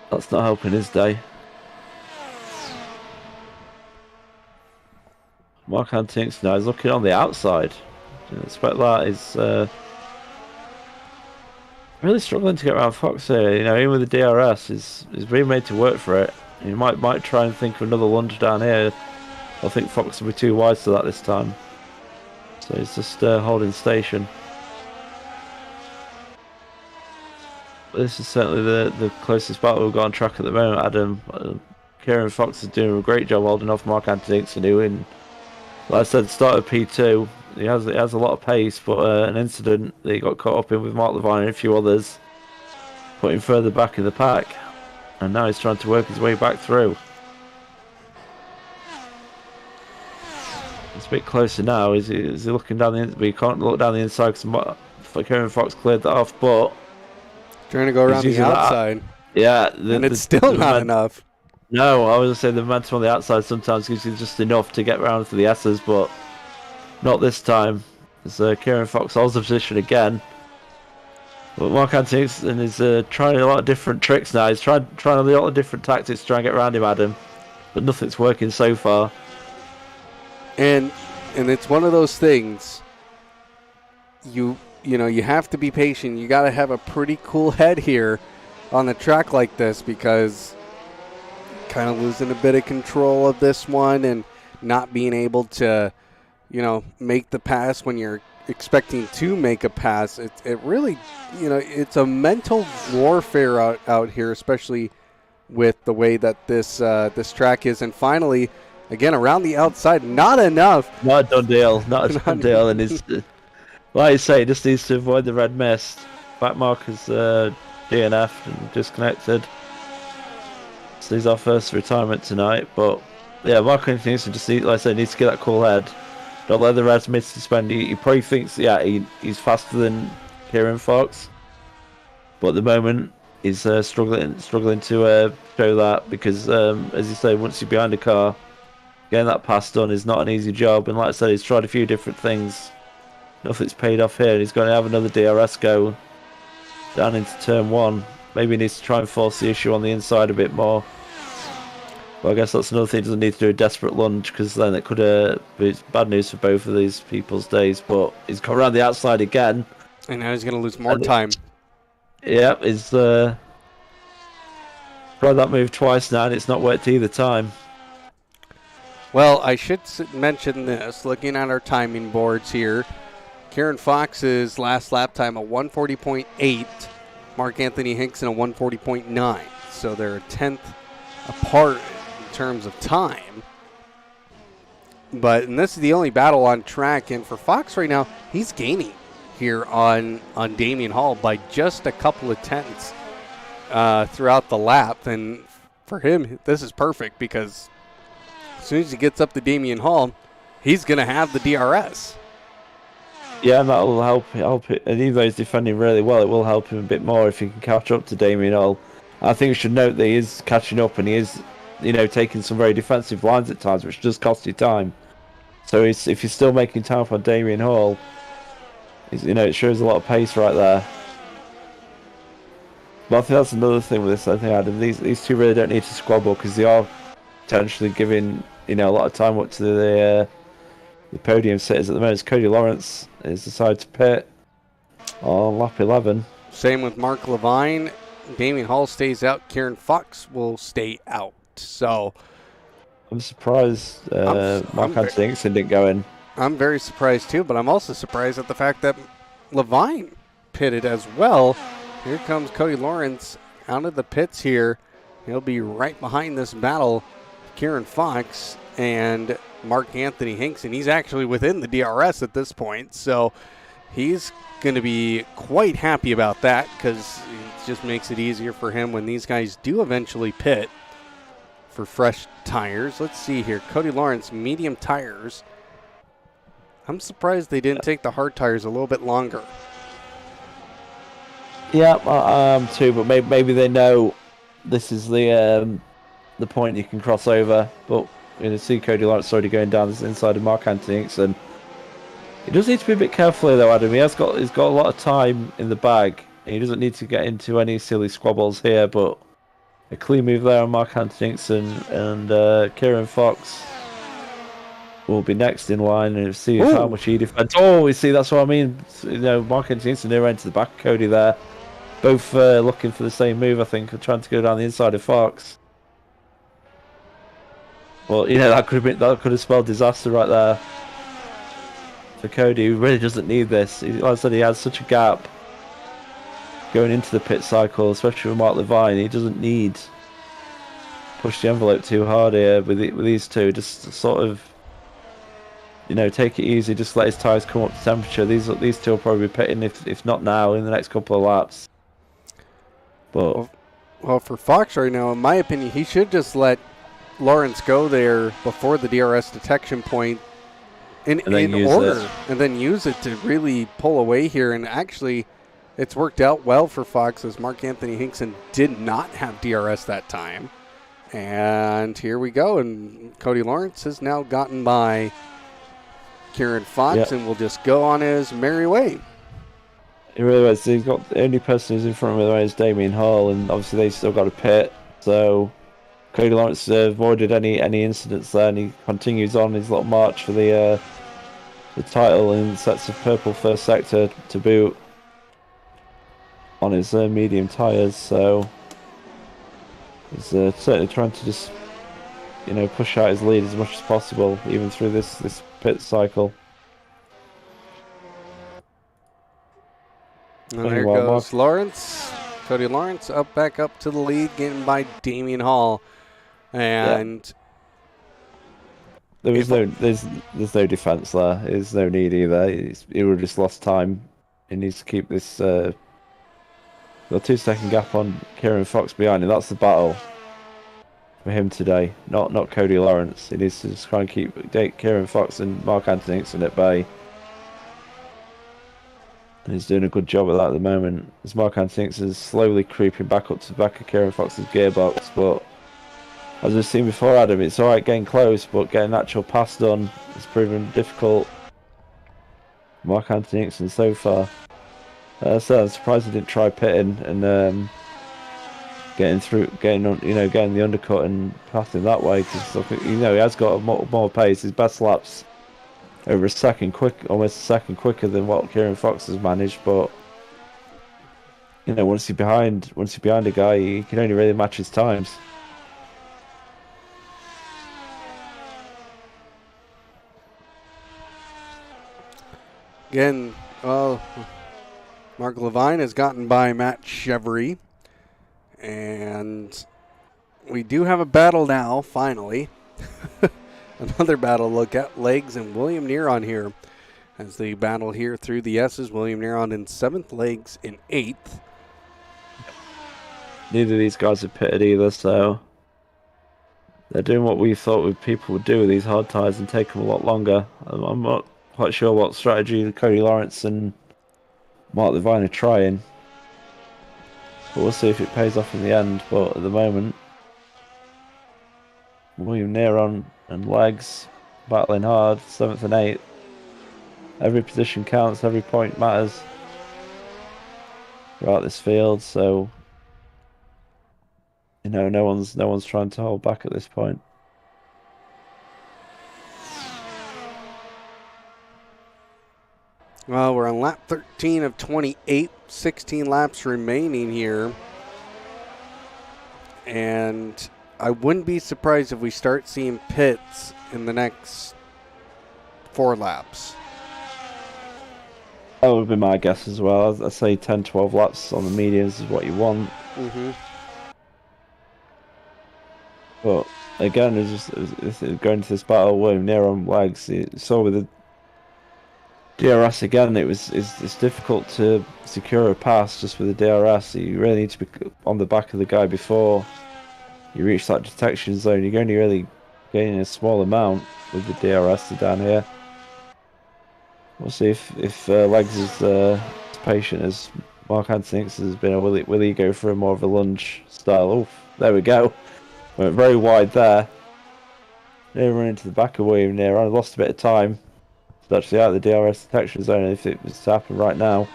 that's not helping his day. Mark Anthony Hinkson now is looking on the outside. Didn't expect that. He's really struggling to get around Fox here. Even with the DRS, he's being made to work for it. He might try and think of another lunge down here. I think Fox will be too wide to that this time. So he's just holding station. But this is certainly the closest battle we've got on track at the moment, Adam. Kieran Fox is doing a great job holding off Mark Anthony Hinkson, who, like I said, started P2. He has a lot of pace, but an incident that he got caught up in with Mark Levine and a few others put him further back in the pack. And now he's trying to work his way back through. It's a bit closer now. Is he looking down the inside? But he can't look down the inside because Kieran Fox cleared that off, but trying to go around the outside. Yeah. And it's still not enough. No, I was going to say the momentum on the outside sometimes gives you just enough to get around to the S's, but not this time. As Kieran Fox holds the position again. But Mark Anthony Hinkson is trying a lot of different tricks now. He's trying a lot of different tactics to try and get around him, Adam. But nothing's working so far. And it's one of those things. You have to be patient. You got to have a pretty cool head here on the track like this, because kind of losing a bit of control of this one and not being able to, make the pass when you're expecting to make a pass. It really, it's a mental warfare out here, especially with the way that this track is. And finally, again, around the outside, not enough. Not a done deal. Not a done deal. And it's, like you say, just needs to avoid the red mist. Back mark is DNF'd and disconnected. So he's our first retirement tonight. But yeah, Mark Anthony Hinkson just needs to get that cool head. Don't let the red mist suspend. He probably thinks, he's faster than Kieran Fox. But at the moment, he's struggling to show that, because, as you say, once you're behind a car, getting that pass done is not an easy job. And like I said, he's tried a few different things. Nothing's paid off here. He's going to have another DRS go down into turn 1. Maybe he needs to try and force the issue on the inside a bit more. But I guess that's another thing. He doesn't need to do a desperate lunge, because then it could be bad news for both of these people's days. But he's got around the outside again. And now he's going to lose more time. Yeah, he's tried that move twice now, and it's not worked either time. Well, I should mention this. Looking at our timing boards here, Kieran Fox's last lap time a 140.8. Mark Anthony Hinkson a 140.9. So they're a tenth apart in terms of time. And this is the only battle on track. And for Fox right now, he's gaining here on Damian Hall by just a couple of tenths throughout the lap. And for him, this is perfect, because as soon as he gets up to Damian Hall, he's going to have the DRS. Yeah, and that'll help it. And even though he's defending really well, it will help him a bit more if he can catch up to Damian Hall. I think we should note that he is catching up, and he is, taking some very defensive lines at times, which does cost you time. So if he's still making time for Damian Hall, it shows a lot of pace right there. But I think that's another thing with this. I think, Adam, these two really don't need to squabble, because they are potentially giving a lot of time up to the podium sitters at the moment. Cody Lawrence has decided to pit on lap 11. Same with Mark Levine. Damian Hall stays out. Kieran Fox will stay out. So I'm surprised Mark Anthony Hinkson didn't go in. I'm very surprised too, but I'm also surprised at the fact that Levine pitted as well. Here comes Cody Lawrence out of the pits here. He'll be right behind this battle. Kieran Fox and Mark Anthony Hinkson. He's actually within the DRS at this point, so he's going to be quite happy about that, because it just makes it easier for him when these guys do eventually pit for fresh tires. Let's see here. Cody Lawrence, medium tires. I'm surprised they didn't take the hard tires a little bit longer. Yeah, I am too, but maybe they know this is the point you can cross over. But see Cody Lawrence already going down this inside of Mark Anthony Hinkson. He does need to be a bit careful though, Adam. He's got a lot of time in the bag. He doesn't need to get into any silly squabbles here, but a clean move there on Mark Anthony Hinkson, and Kieran Fox will be next in line, and see how much he defends. Oh, you see, that's what I mean. Mark Anthony Hinkson near end to the back of Cody there. Both looking for the same move, I think, trying to go down the inside of Fox. Well, that could have spelled disaster right there for Cody, who really doesn't need this. Like I said, he has such a gap going into the pit cycle, especially with Mark Levine. He doesn't need to push the envelope too hard here with these two. Just to sort of, take it easy. Just let his tyres come up to temperature. These two will probably be pitting, if not now, in the next couple of laps. But well, for Fox right now, in my opinion, he should just let Lawrence go there before the DRS detection point in order, and then use it to really pull away here. And actually, it's worked out well for Fox, as Mark Anthony Hinkson did not have DRS that time. And here we go, and Cody Lawrence has now gotten by Kieran Fox, Yep. and will just go on his merry way. He really was. He's got the only person who's in front of him is Damien Hall, and obviously they've still got a pit. So Cody Lawrence avoided any incidents there, and he continues on his little march for the title and sets a purple first sector to boot on his medium tyres. So he's certainly trying to just push out his lead as much as possible, even through this pit cycle. And there goes Lawrence. Cody Lawrence back up to the lead, getting by Damien Hall. And there's no defense there. There's no need either. He would have just lost time. He needs to keep this the 2-second gap on Kieran Fox behind him. That's the battle for him today, not Cody Lawrence. He needs to just try and keep Kieran Fox and Mark Anthony at bay. And he's doing a good job at that at the moment. As Mark Anthony is slowly creeping back up to the back of Kieran Fox's gearbox, but as we've seen before, Adam, it's alright getting close, but getting actual pass done has proven difficult. Mark Anthony Nixon so far. So I'm surprised he didn't try pitting and getting the undercut and passing that way, because he has got more pace. His best laps over almost a second quicker than what Kieran Fox has managed. But once you're behind a guy, you can only really match his times. Again, Mark Levine has gotten by Matt Chevry. And we do have a battle now, finally. Another battle look at Legs and William Neron here. As they battle here through the S's, William Neron in 7th, Legs in 8th. Neither of these guys have pitted either, so they're doing what we thought people would do with these hard tyres and take them a lot longer. I'm not quite sure what strategy Cody Lawrence and Mark Levine are trying. But we'll see if it pays off in the end. But at the moment, William Neron and Legs battling hard, 7th and 8th. Every position counts, every point matters throughout this field. So no one's trying to hold back at this point. Well, we're on lap 13 of 28, 16 laps remaining here. And I wouldn't be surprised if we start seeing pits in the next 4 laps. That would be my guess as well. I'd say 10, 12 laps on the mediums is what you want. Mm-hmm. But again, it's going to this battle, William Neron, Legs. So with the DRS again, it's difficult to secure a pass just with the DRS. You really need to be on the back of the guy before you reach that detection zone. You're only really gaining a small amount with the DRS down here. We'll see if Legs is as patient as Mark Anthony has been, or will he go for more of a lunge style? Oh, there we go. Went very wide there. Nearly run into the back of William Neron. I lost a bit of time. It's actually out of the DRS detection zone if it was to happen right now.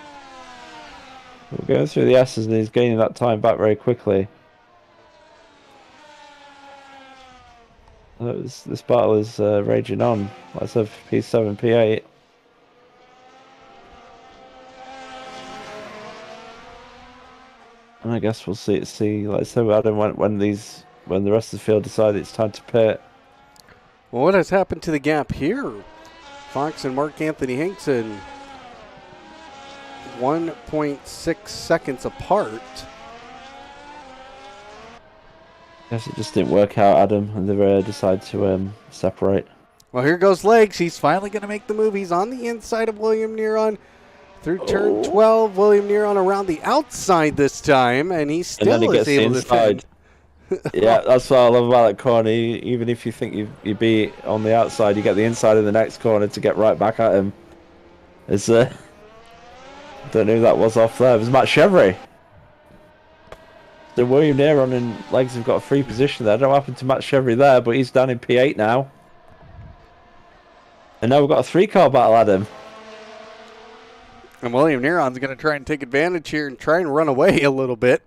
We're going through the S's and he's gaining that time back very quickly. This battle is raging on. Like I said, P7, P8. And I guess we'll see. Like I said, Adam, when the rest of the field decide it's time to pit. Well, what has happened to the gap here? Fox and Mark Anthony Hinkson 1.6 seconds apart. Guess it just didn't work out, Adam, and they decided to separate. Well, here goes Legs. He's finally going to make the move. He's on the inside of William Neron through turn 12. William Neron around the outside this time, and he still is able to defend. Yeah, that's what I love about that corner. Even if you think you'd be on the outside, you get the inside of the next corner to get right back at him. It's don't know who that was off there. It was Matt Chevry. So William Neron and Legs have got a free position there. I don't know what happened to Matt Chevry there, but he's down in P8 now. And now we've got a 3-car battle, Adam. And William Neron's going to try and take advantage here and try and run away a little bit.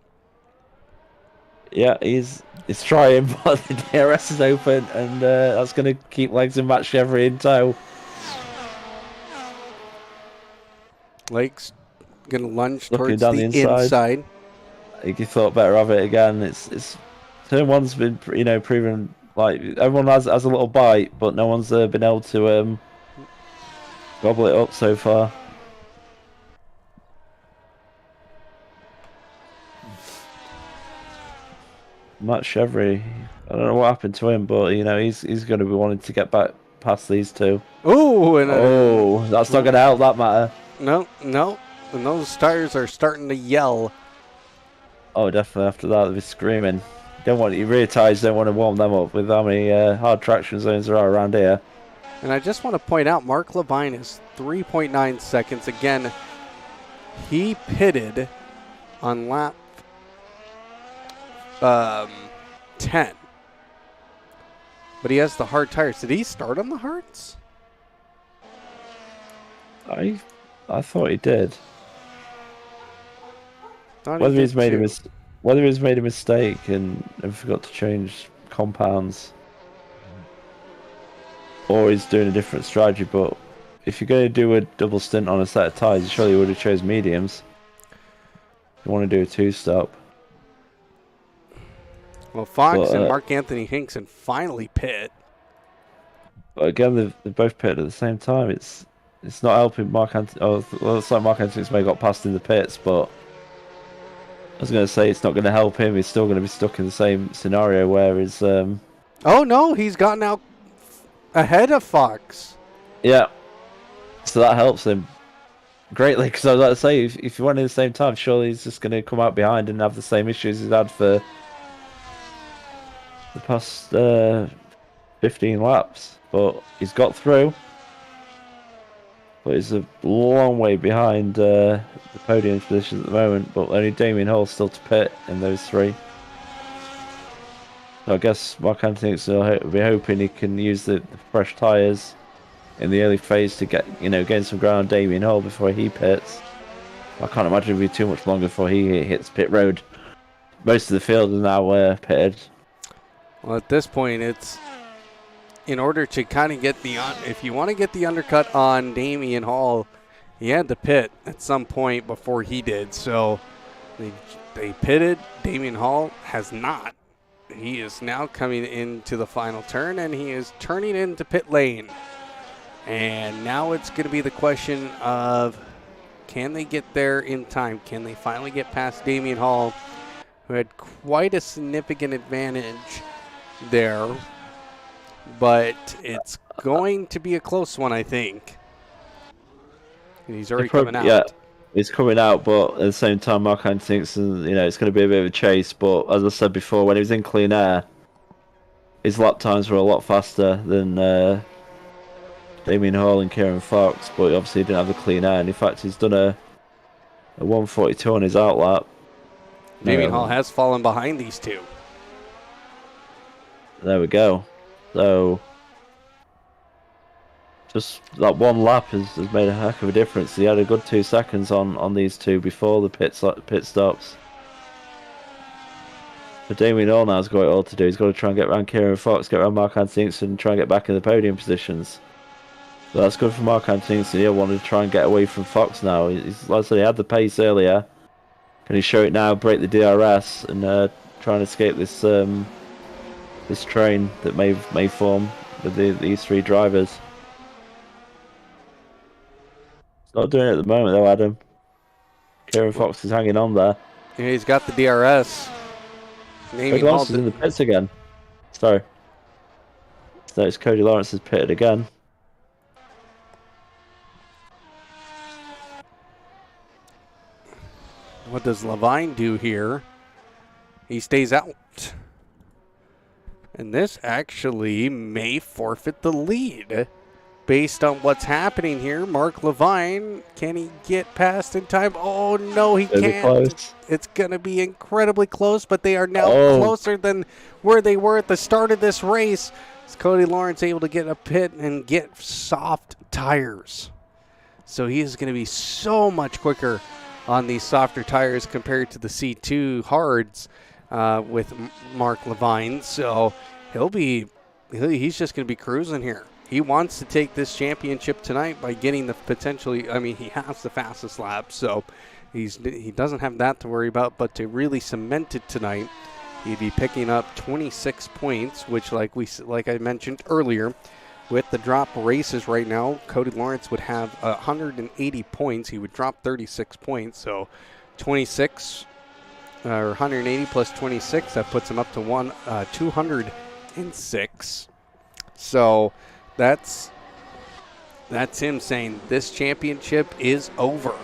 Yeah, he's trying, but the DRS is open, and that's going to keep Legs and Matt Chevrolet in tow. Lake's going to lunge Looking towards down the the inside. inside. I think he thought better of it again. It's turn one's been proven like everyone has a little bite, but no one's been able to gobble it up so far. Matt Chevrolet, I don't know what happened to him, but he's going to be wanting to get back past these two. Oh, that's not going to help that matter. No, and those tires are starting to yell. Oh, definitely after that, they'll be screaming. Your rear tires don't want to warm them up with how many hard traction zones there are around here. And I just want to point out, Mark Levine is 3.9 seconds. Again, he pitted on lap 10. But he has the hard tires. Did he start on the hards? I thought he did. Whether he's made a mistake and forgot to change compounds, or he's doing a different strategy. But if you're going to do a double stint on a set of tyres, you surely would have chose mediums. You want to do a 2-stop. Well, Fox and Mark Anthony Hinkson finally pit. But again, they both pitted at the same time. It's not helping Mark Anthony. Oh, well, it's like Mark Anthony's may have got past in the pits, but I was going to say it's not going to help him. He's still going to be stuck in the same scenario where he's... Oh, no, he's gotten out ahead of Fox. Yeah. So that helps him greatly, because I was about to say, if you went at the same time, surely he's just going to come out behind and have the same issues he's had for the past 15 laps. But he's got through. But he's a long way behind the podium position at the moment, but only Damien Hall still to pit in those three. So I guess Mark Anthony will be hoping he can use the fresh tyres in the early phase to gain some ground on Damien Hall before he pits. I can't imagine it'll be too much longer before he hits pit road. Most of the field is now pitted. Well, at this point, it's in order to kind of get if you want to get the undercut on Damien Hall, he had to pit at some point before he did. So they pitted. Damien Hall has not. He is now coming into the final turn, and he is turning into pit lane. And now it's going to be the question of, can they get there in time? Can they finally get past Damien Hall, who had quite a significant advantage there? But it's going to be a close one, I think. And he's already coming out. Yeah, he's coming out, but at the same time, Mark Anthony thinks it's going to be a bit of a chase. But as I said before, when he was in clean air, his lap times were a lot faster than Damien Hall and Kieran Fox. But obviously, he didn't have the clean air. And in fact, he's done a 142 on his outlap. Damien Hall has fallen behind these two. There we go. So, just that one lap has made a heck of a difference. He had a good 2 seconds on these two before the pit stops. But Damien Hall now's got it all to do. He's got to try and get around Kieran Fox, get around Mark Anthony and try and get back in the podium positions. So that's good for Mark Anthony. He'll want to try and get away from Fox now. Like I said, he had the pace earlier. Can he show it now, break the DRS, and try and escape this this train that may form with these three drivers? It's not doing it at the moment though, Adam. Kieran Fox is hanging on there. Yeah, he's got the DRS. Cody Lawrence is in the pits again. Sorry. So it's Cody Lawrence has pitted again. What does Levine do here? He stays out. And this actually may forfeit the lead. Based on what's happening here, Mark Levine, can he get past in time? Oh, no, he can't. It's going to be incredibly close, but they are now closer than where they were at the start of this race. is Cody Lawrence able to get a pit and get soft tires. So he is going to be so much quicker on these softer tires compared to the C2 hards with Mark Levine. So he's just going to be cruising here. He wants to take this championship tonight by getting he has the fastest lap, so he doesn't have that to worry about. But to really cement it tonight, he'd be picking up 26 points, which like I mentioned earlier, with the drop races right now, Cody Lawrence would have 180 points. He would drop 36 points, so 26 or 180 plus 26, that puts him up to 206. So that's him saying this championship is over.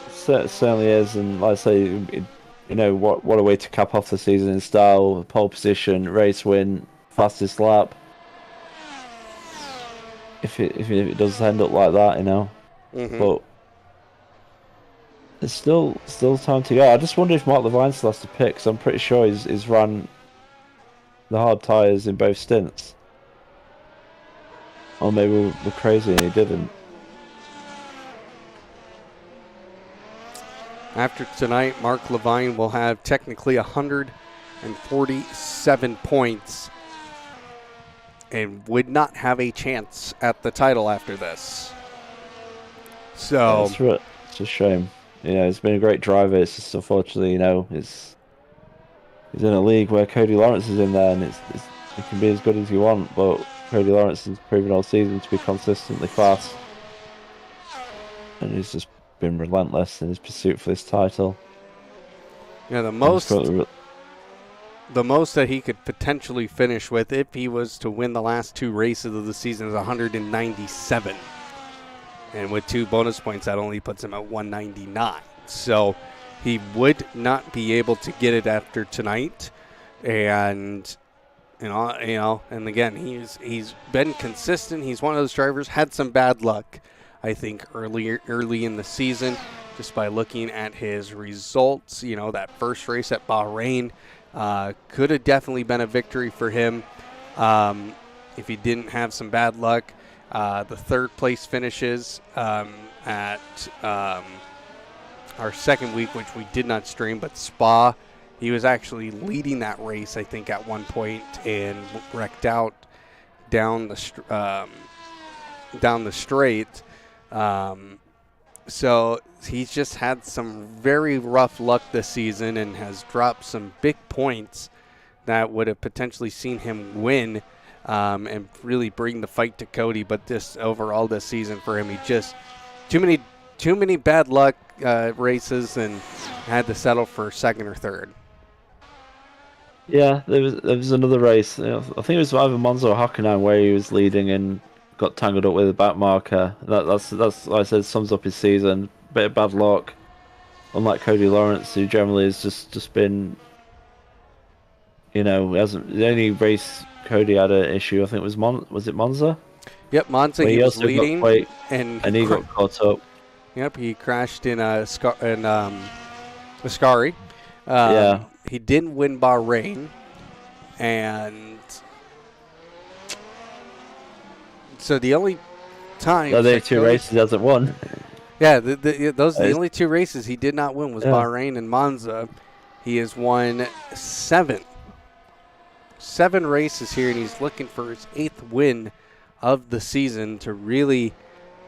It certainly is, and like I say, what a way to cap off the season in style. Pole position, race win, fastest lap. If it does end up like that, but there's still time to go. I just wonder if Mark Levine still has to pick, because I'm pretty sure he's run the hard tyres in both stints. Or maybe we're crazy and he didn't. After tonight, Mark Levine will have technically 147 points and would not have a chance at the title after this. So it's a shame. He's been a great driver. It's just unfortunately, he's in a league where Cody Lawrence is in there, and it can be as good as you want, but Cody Lawrence has proven all season to be consistently fast, and he's just been relentless in his pursuit for this title. Yeah, the most that he could potentially finish with if he was to win the last two races of the season is 197. And with 2 bonus points, that only puts him at 199. So he would not be able to get it after tonight. And and again, he's been consistent. He's one of those drivers, had some bad luck, I think, early in the season, just by looking at his results. That first race at Bahrain could have definitely been a victory for him if he didn't have some bad luck. The third place finishes at our second week, which we did not stream, but Spa, he was actually leading that race, I think, at one point, and wrecked out down the straight. So he's just had some very rough luck this season and has dropped some big points that would have potentially seen him win and really bring the fight to Cody. But this overall this season for him, he just too many bad luck races and had to settle for second or third. Yeah, there was another race. I think it was either Monza or Hockenheim where he was leading and got tangled up with a back marker. That's like I said, sums up his season. Bit of bad luck. Unlike Cody Lawrence, who generally has just been, hasn't. The only race Cody had an issue, I think, was it Monza? Yep, Monza. He was leading, and he got caught up. Yep, he crashed in Ascari. Yeah. He didn't win Bahrain, and so the only time... So the 2 races he hasn't won. Yeah, those are the only 2 races he did not win was Bahrain and Monza. He has won 7 races here, and he's looking for his 8th win of the season to really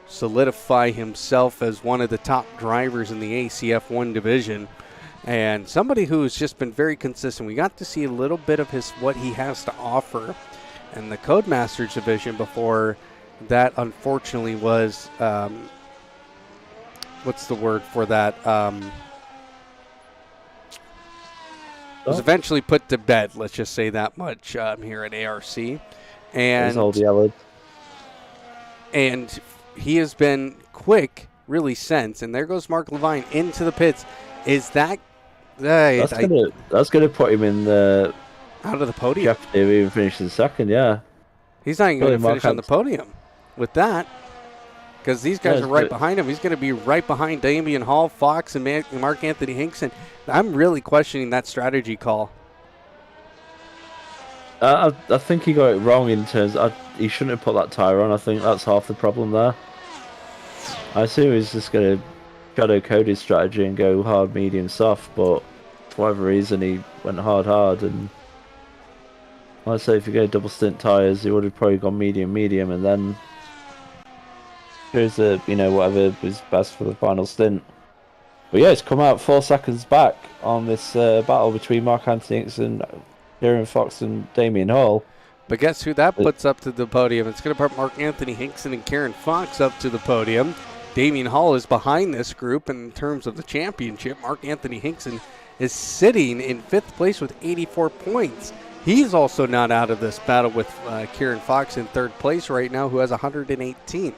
solidify himself as one of the top drivers in the ACF1 division. And somebody who's just been very consistent. We got to see a little bit of what he has to offer in the Codemasters division before that, unfortunately, was what's the word for that? Was eventually put to bed. Let's just say that much here at ARC. And he has been quick really since. And there goes Mark Levine into the pits. Is that that's gonna put him in the out of the podium. Jeopardy if he even finishes second, yeah. He's not even going to finish on the podium with that, because these guys are right behind him. He's going to be right behind Damian Hall, Fox, and Mark Anthony Hinkson. I'm really questioning that strategy call. I think he got it wrong in terms. He shouldn't have put that tyre on. I think that's half the problem there. I assume he's just going to shadow Cody's strategy and go hard, medium, soft, but for whatever reason he went hard, and I'd say if you go double stint tyres, he would have probably gone medium, and then choose whatever was best for the final stint. But yeah, it's come out 4 seconds back on this battle between Mark Anthony Hinkson, Kieran Fox, and Damien Hall. But guess who that puts up to the podium? It's going to put Mark Anthony Hinkson and Kieran Fox up to the podium. Damien Hall is behind this group, and in terms of the championship, Mark Anthony Hinkson is sitting in 5th place with 84 points. He's also not out of this battle with Kieran Fox in 3rd place right now, who has 118.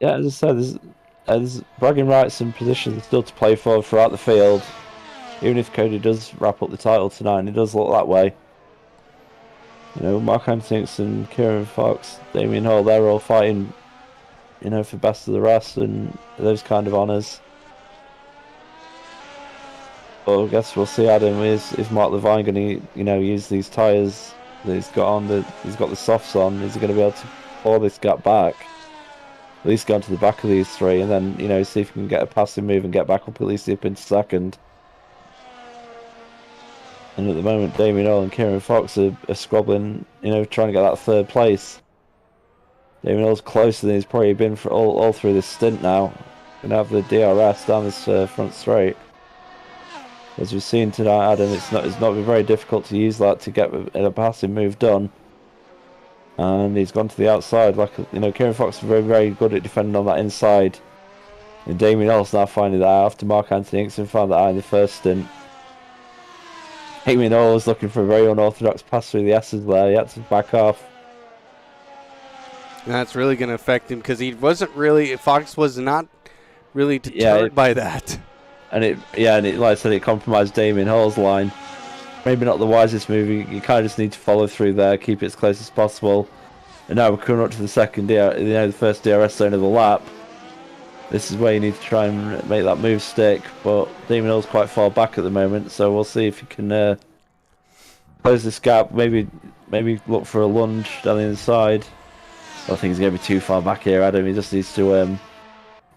Yeah, as I said, there's bragging rights and positions still to play for throughout the field. Even if Cody does wrap up the title tonight, and it does look that way. Mark Anthony Hinkson, Kieran Fox, Damien Hall, they're all fighting, for best of the rest and those kind of honours. Well, I guess we'll see, Adam, is Mark Levine going to, use these tyres that he's got on, he's got the softs on, is he going to be able to pull this gap back? At least go to the back of these three, and then, see if he can get a passing move and get back up at least up into 2nd. And at the moment, Damien Hall and Kieran Fox are scrobbling, trying to get that 3rd place. Damien Hall's closer than he's probably been for all through this stint now. Going to have the DRS down this front straight. As we've seen tonight, Adam, it's not been very difficult to use that to get a passing move done. And he's gone to the outside. Kieran Fox is very, very good at defending on that inside. And Damien Hall's now finding that out after Mark Anthony Hinkson found that out in the first stint. Damien Hall was looking for a very unorthodox pass through the S's there. He had to back off. And that's really going to affect him because Fox was not really deterred by that. And like I said, it compromised Damien Hall's line. Maybe not the wisest move. You kind of just need to follow through there, keep it as close as possible. And now we're coming up to the the first DRS zone of the lap. This is where you need to try and make that move stick, but Damien Hall's quite far back at the moment, so we'll see if he can close this gap. Maybe look for a lunge down the inside. I think he's going to be too far back here, Adam. He just needs to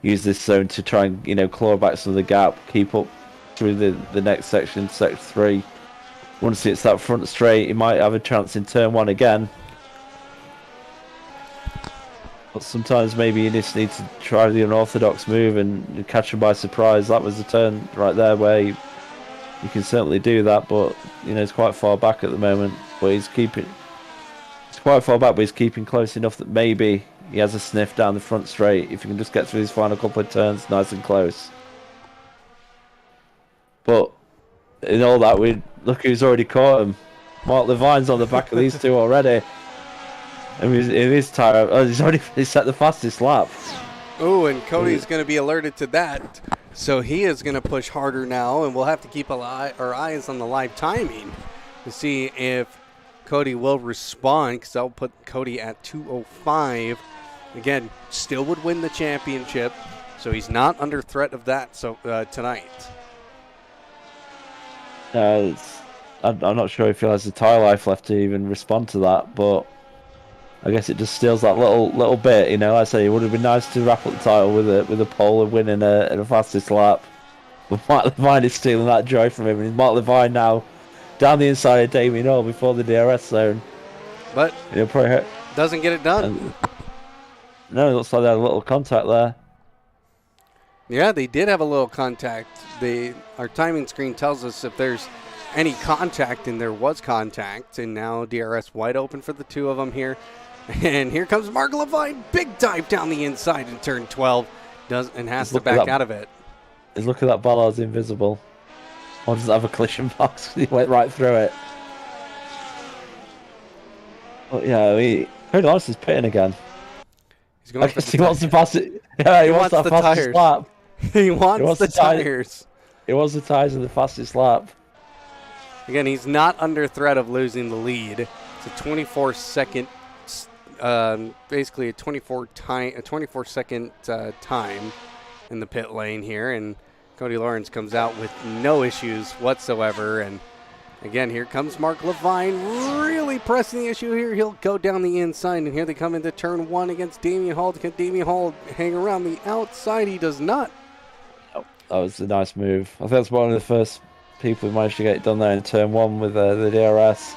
use this zone to try and claw back some of the gap, keep up through the next section, sector 3. Once it's that front straight, he might have a chance in turn 1 again. But sometimes maybe you just need to try the unorthodox move and catch him by surprise. That was the turn right there where you can certainly do that, but it's quite far back at the moment. But it's quite far back, but he's keeping close enough that maybe he has a sniff down the front straight. If he can just get through these final couple of turns nice and close. But in all that, look who's already caught him. Mark Levine's on the back of these two already. And in his tyre, he's set the fastest lap. Oh, and Cody's going to be alerted to that. So he is going to push harder now, and we'll have to keep our eyes on the live timing to see if Cody will respond, because I'll put Cody at 2:05. Again, still would win the championship, so he's not under threat of that tonight. I'm not sure if he has the tyre life left to even respond to that, but I guess it just steals that little bit. Like I say, it would have been nice to wrap up the title with a pole and win in a fastest lap. But Mark Levine is stealing that joy from him, and Mark Levine now down the inside of Damien Hall before the DRS zone. But probably doesn't get it done. No, it looks like they had a little contact there. Yeah, they did have a little contact. Our timing screen tells us if there's any contact, and there was contact. And now DRS wide open for the two of them here. And here comes Mark Levine. Big dive down the inside in turn 12. Has to back out of it. Look at that Ballard's invisible. Or does it have a collision box? He went right through it. But yeah, Cody Lawrence is pitting again. He's going he wants to pass it. Yeah, he wants that the fastest tires. lap. He wants the tires. He wants the tires in the fastest lap. Again, he's not under threat of losing the lead. It's a 24-second, basically a 24-second time in the pit lane here, and Cody Lawrence comes out with no issues whatsoever, and Again, here comes Mark Levine, really pressing the issue here. He'll go down the inside, and here they come into turn 1 against Damian Hall. Can Damian Hall hang around the outside? He does not. Oh, that was a nice move. I think that's one of the first people who managed to get it done there in turn 1 with the DRS.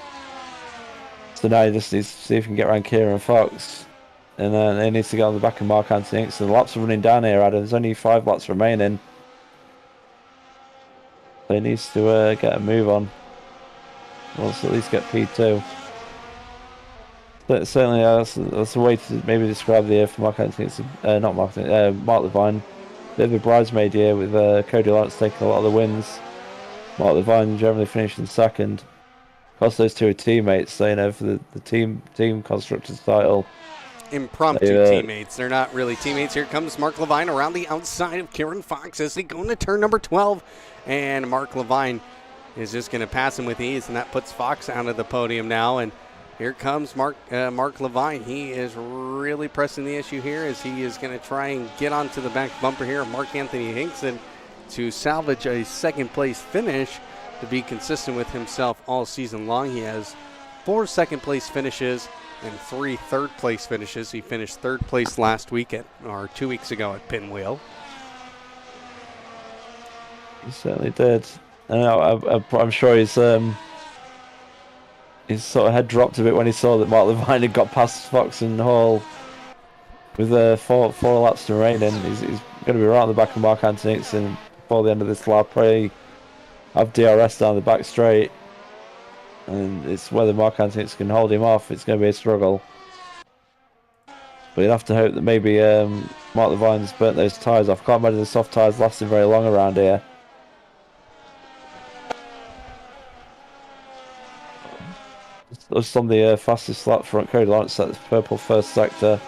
So now he just needs to see if he can get around Kieran Fox. And then he needs to get on the back of Mark Anthony Hinkson. The laps are running down here, Adam. There's only 5 laps remaining. So he needs to get a move on. Wants to at least get P2. But certainly, that's a way to maybe describe the year for Mark Anthony Hinkson. Not Mark Anthony, Mark Levine. Bit of a bridesmaid year with Cody Lawrence taking a lot of the wins. Mark Levine generally finishing second. Of course, those two are teammates, so for the team constructors title. Impromptu teammates. They're not really teammates. Here comes Mark Levine around the outside of Kieran Fox as they go into turn number 12. And Mark Levine is just going to pass him with ease, and that puts Fox out of the podium now. And here comes Mark Levine. He is really pressing the issue here as he is going to try and get onto the back bumper here of Mark Anthony Hinkson to salvage a second-place finish to be consistent with himself all season long. He has 4 second-place finishes and 3 third-place finishes. He finished third place last week 2 weeks ago at Pinwheel. He certainly did. I'm sure his sort of head dropped a bit when he saw that Mark Levine had got past Fox and Hall with 4 laps to remaining. He's going to be right on the back of Mark Anthony Hinkson before the end of this lap. Probably have DRS down the back straight. And it's whether Mark Anthony Hinkson can hold him off. It's going to be a struggle. But you'd have to hope that maybe Mark Levine's burnt those tyres off. Can't imagine the soft tyres lasting very long around here. Just on the fastest lap front, Cody Lawrence at the purple first sector.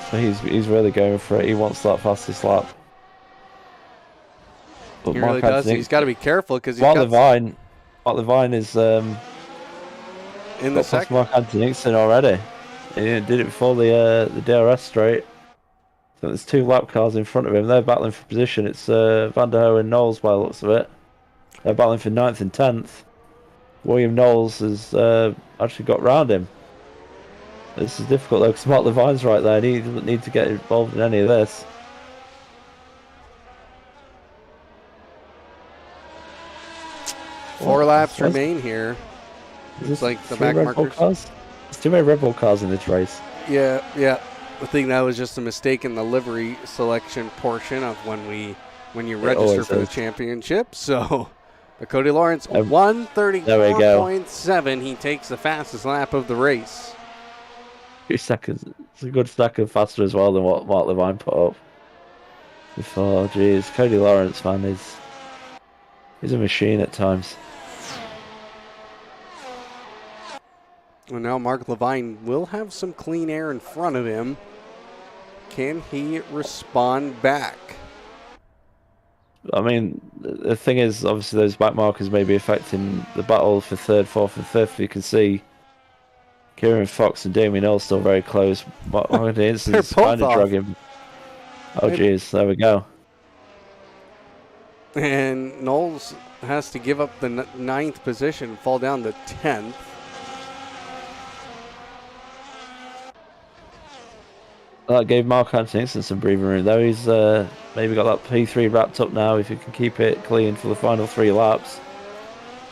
So he's really going for it. He wants that fastest lap. But He really does. He's got to be careful because Mark Levine is in the second. Mark Anthony Hinkson already. He did it before the DRS straight. So there's 2 lap cars in front of him. They're battling for position. It's Van der Hoe and Knowles by the looks of it. They're battling for 9th and 10th. William Knowles has actually got round him. This is difficult though because Mark Levine's right there and he doesn't need to get involved in any of this. Four laps remain here. It's like the back markers. There's too many Red Bull cars in this race. Yeah. I think that was just a mistake in the livery selection portion of when you register for the championship. So, but Cody Lawrence, 134.7. He takes the fastest lap of the race. 2 seconds. It's a good second faster as well than what Mark Levine put up before. Jeez, Cody Lawrence, man, he's a machine at times. Well, now Mark Levine will have some clean air in front of him. Can he respond back? I mean, the thing is, obviously, those back markers may be affecting the battle for 3rd, 4th, and 5th. You can see Kieran Fox and Damien Earl still very close. Mark Hinson's kind of dragging. Oh, jeez, there we go. And Knowles has to give up the 9th position, fall down to 10th. That gave Mark Anthony Hinkson some breathing room, though. He's maybe got that P3 wrapped up now if he can keep it clean for the final 3 laps.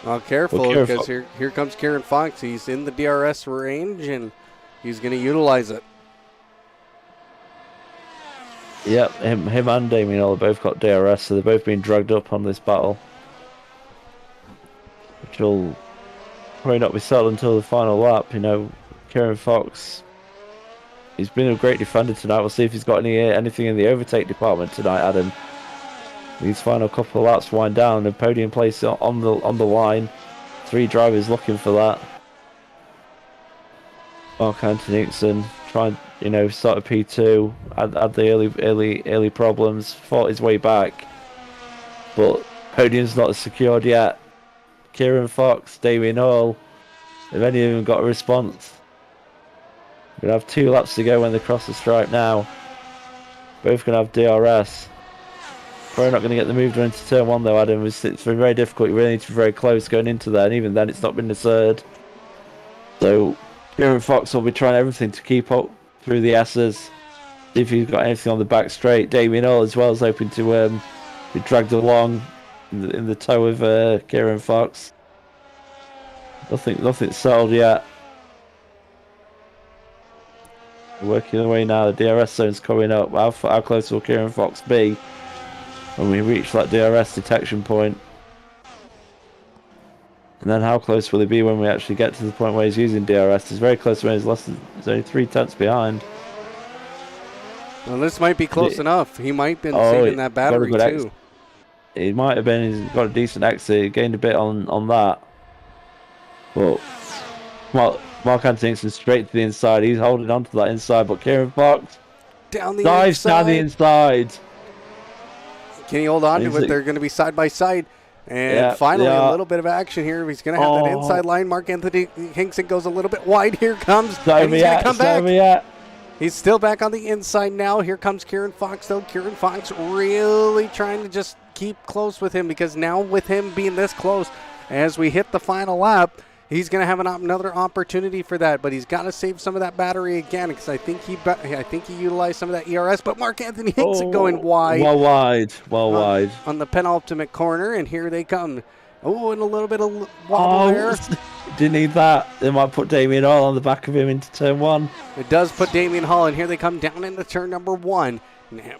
Well, careful, because here comes Kieran Fox. He's in the DRS range, and he's going to utilize it. Yep, him and Damien Earl both got DRS, so they're both being dragged up on this battle. Which will probably not be settled until the final lap. Kieran Fox, he's been a great defender tonight. We'll see if he's got anything in the overtake department tonight, Adam. These final couple of laps wind down, and podium place on the line. 3 drivers looking for that. Mark Anthony Hinkson trying, start a P2, had the early problems, fought his way back, but podium's not secured yet. Kieran Fox, Damien Hall, have any of them got a response? We're going to have 2 laps to go when they cross the stripe now. Both going to have DRS. Probably not going to get the move done into turn 1 though, Adam. It's very, very difficult. You really need to be very close going into there, and even then it's not been decided. So Kieran Fox will be trying everything to keep up through the S's. See if he's got anything on the back straight. Damien Hull as well is hoping to be dragged along in the toe of Kieran Fox. Nothing's settled yet. Working away now. The DRS zone's coming up. How close will Kieran Fox be when we reach that DRS detection point? And then how close will he be when we actually get to the point where he's using DRS? He's very close when he's only 3/10 behind. Well, this might be close enough. He might have been saving that battery too. He might have been. He's got a decent exit. He gained a bit on that. But Mark Anthony straight to the inside. He's holding on to that inside. But Kieran Fox dives down the inside. Can he hold on to it? They're going to be side by side. And finally, a little bit of action here. He's going to have that inside line. Mark Anthony Hinkson goes a little bit wide. Here comes. And he's going to come back. He's still back on the inside now. Here comes Kieran Fox, though. Kieran Fox really trying to just keep close with him, because now with him being this close, as we hit the final lap, he's going to have another opportunity for that. But he's got to save some of that battery again, because I think he utilized some of that ERS. But Mark Anthony Hinkson going wide. Well wide. On the penultimate corner, and here they come. Oh, and a little bit of wobble there. Didn't need that. They might put Damien Hall on the back of him into turn 1. It does put Damien Hall, and here they come down into turn number 1.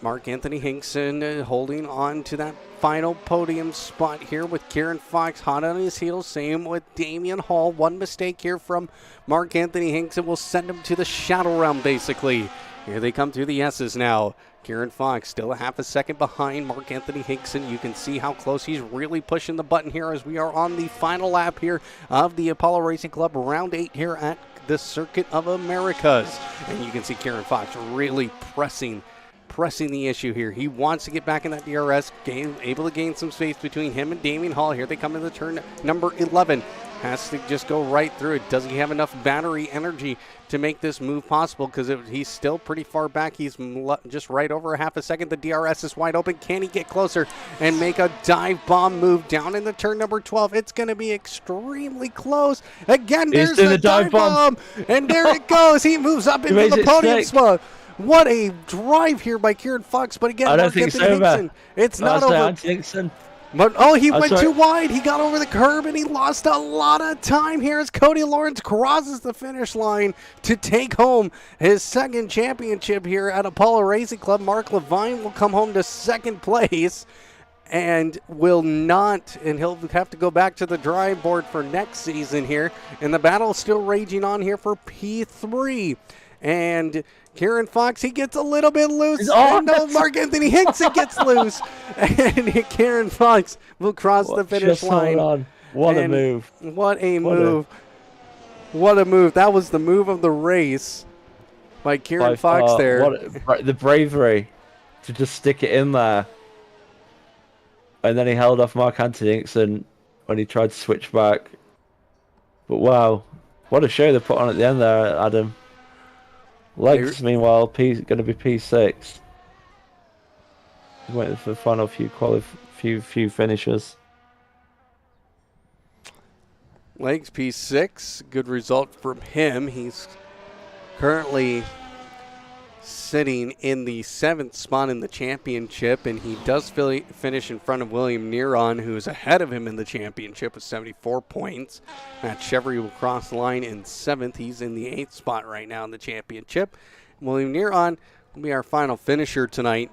Mark Anthony Hinkson holding on to that final podium spot here with Kieran Fox hot on his heels. Same with Damien Hall. One mistake here from Mark Anthony Hinkson will send him to the shadow realm, basically. Here they come through the S's now. Kieran Fox still a half a second behind Mark Anthony Hinkson. You can see how close he's really pushing the button here as we are on the final lap here of the Apollo Racing Club round 8 here at the Circuit of Americas. And you can see Kieran Fox really pressing the issue here. He wants to get back in that DRS, able to gain some space between him and Damien Hall. Here they come into turn number 11. Has to just go right through it. Does he have enough battery energy to make this move possible? Because he's still pretty far back. He's just right over a half a second. The DRS is wide open. Can he get closer and make a dive bomb move down in the turn number 12? It's going to be extremely close. Again, there's the dive bomb. And there it goes. He moves up into the podium spot. What a drive here by Kieran Fox. But again, I don't think it's over. It's not over. But, he went too wide. He got over the curb, and he lost a lot of time here as Cody Lawrence crosses the finish line to take home his second championship here at Apollo Racing Club. Mark Levine will come home to second place and will not, and he'll have to go back to the drawing board for next season here. And the battle is still raging on here for P3. And Kieran Fox, he gets a little bit loose. And no, Mark Anthony Hinkson gets loose. And Kieran Fox will cross the finish line. What a move. What a move. What a move. That was the move of the race by Kieran Fox there. The bravery to just stick it in there. And then he held off Mark Anthony Hinkson when he tried to switch back. But wow, what a show they put on at the end there, Adam. Legs, meanwhile, going to be P6. Waiting for the final few finishers. Legs P6, good result from him. He's currently sitting in the 7th spot in the championship, and he does finish in front of William Neron, who's ahead of him in the championship with 74 points. Matt Chevry will cross the line in 7th. He's in the 8th spot right now in the championship. William Neron will be our final finisher tonight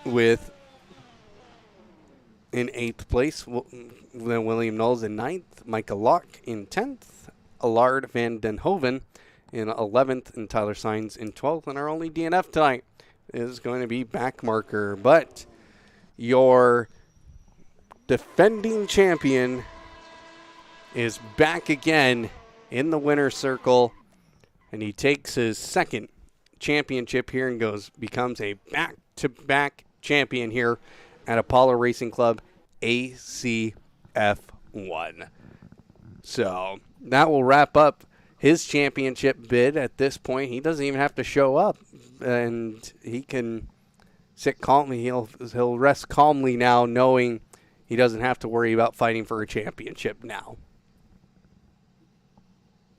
with in 8th place. Then William Knowles in 9th, Micah Locke in 10th, Allard van den Hoven in 11th, and Tyler Sainz in 12th. And our only DNF tonight is going to be Backmarker. But your defending champion is back again in the winner's circle, and he takes his second championship here and becomes a back-to-back champion here at Apollo Racing Club ACF1. So that will wrap up his championship bid at this point. He doesn't even have to show up, and he can sit calmly. He'll rest calmly now, knowing he doesn't have to worry about fighting for a championship now.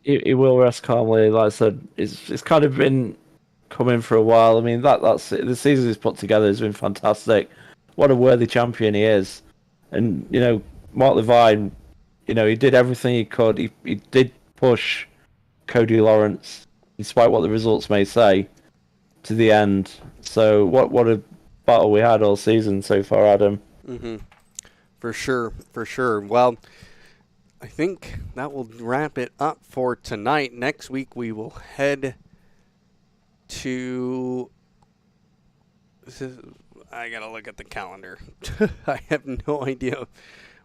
He will rest calmly. Like I said, it's kind of been coming for a while. I mean, that's it. The season he's put together has been fantastic. What a worthy champion he is. And, Mark Levine, he did everything he could. He did push Cody Lawrence, despite what the results may say, to the end. So what a battle we had all season so far, Adam. Mm-hmm. For sure. Well, I think that will wrap it up for tonight. Next week we will head to... I gotta look at the calendar. I have no idea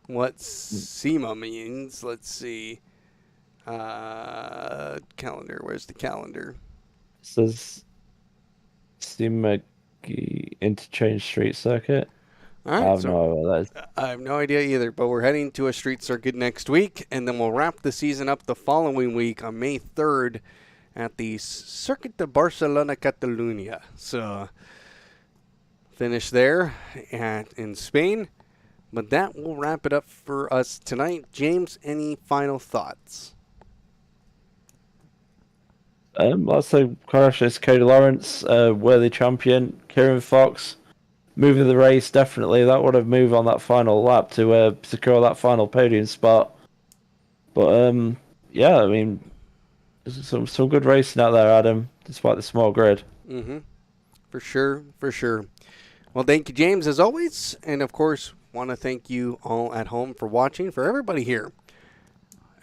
what SEMA means. Let's see. Calendar. Where's the calendar? It says SEMA Interchange Street Circuit. All right, I have no idea what that is. I have no idea either, but we're heading to a street circuit next week, and then we'll wrap the season up the following week on May 3rd at the Circuit de Barcelona, Catalunya. So, finish there in Spain. But that will wrap it up for us tonight. James, any final thoughts? Let's say congratulations, Cody Lawrence, worthy champion. Kieran Fox, moving the race, definitely. That would have moved on that final lap to secure that final podium spot. But, yeah, I mean, there's some good racing out there, Adam, despite the small grid. Mm-hmm. For sure. Well, thank you, James, as always. And, of course, want to thank you all at home for watching. For everybody here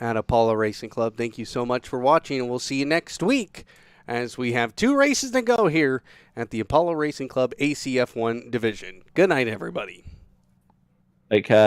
at Apollo Racing Club, thank you so much for watching, and we'll see you next week as we have 2 races to go here at the Apollo Racing Club ACF1 division. Good night, everybody. Take care.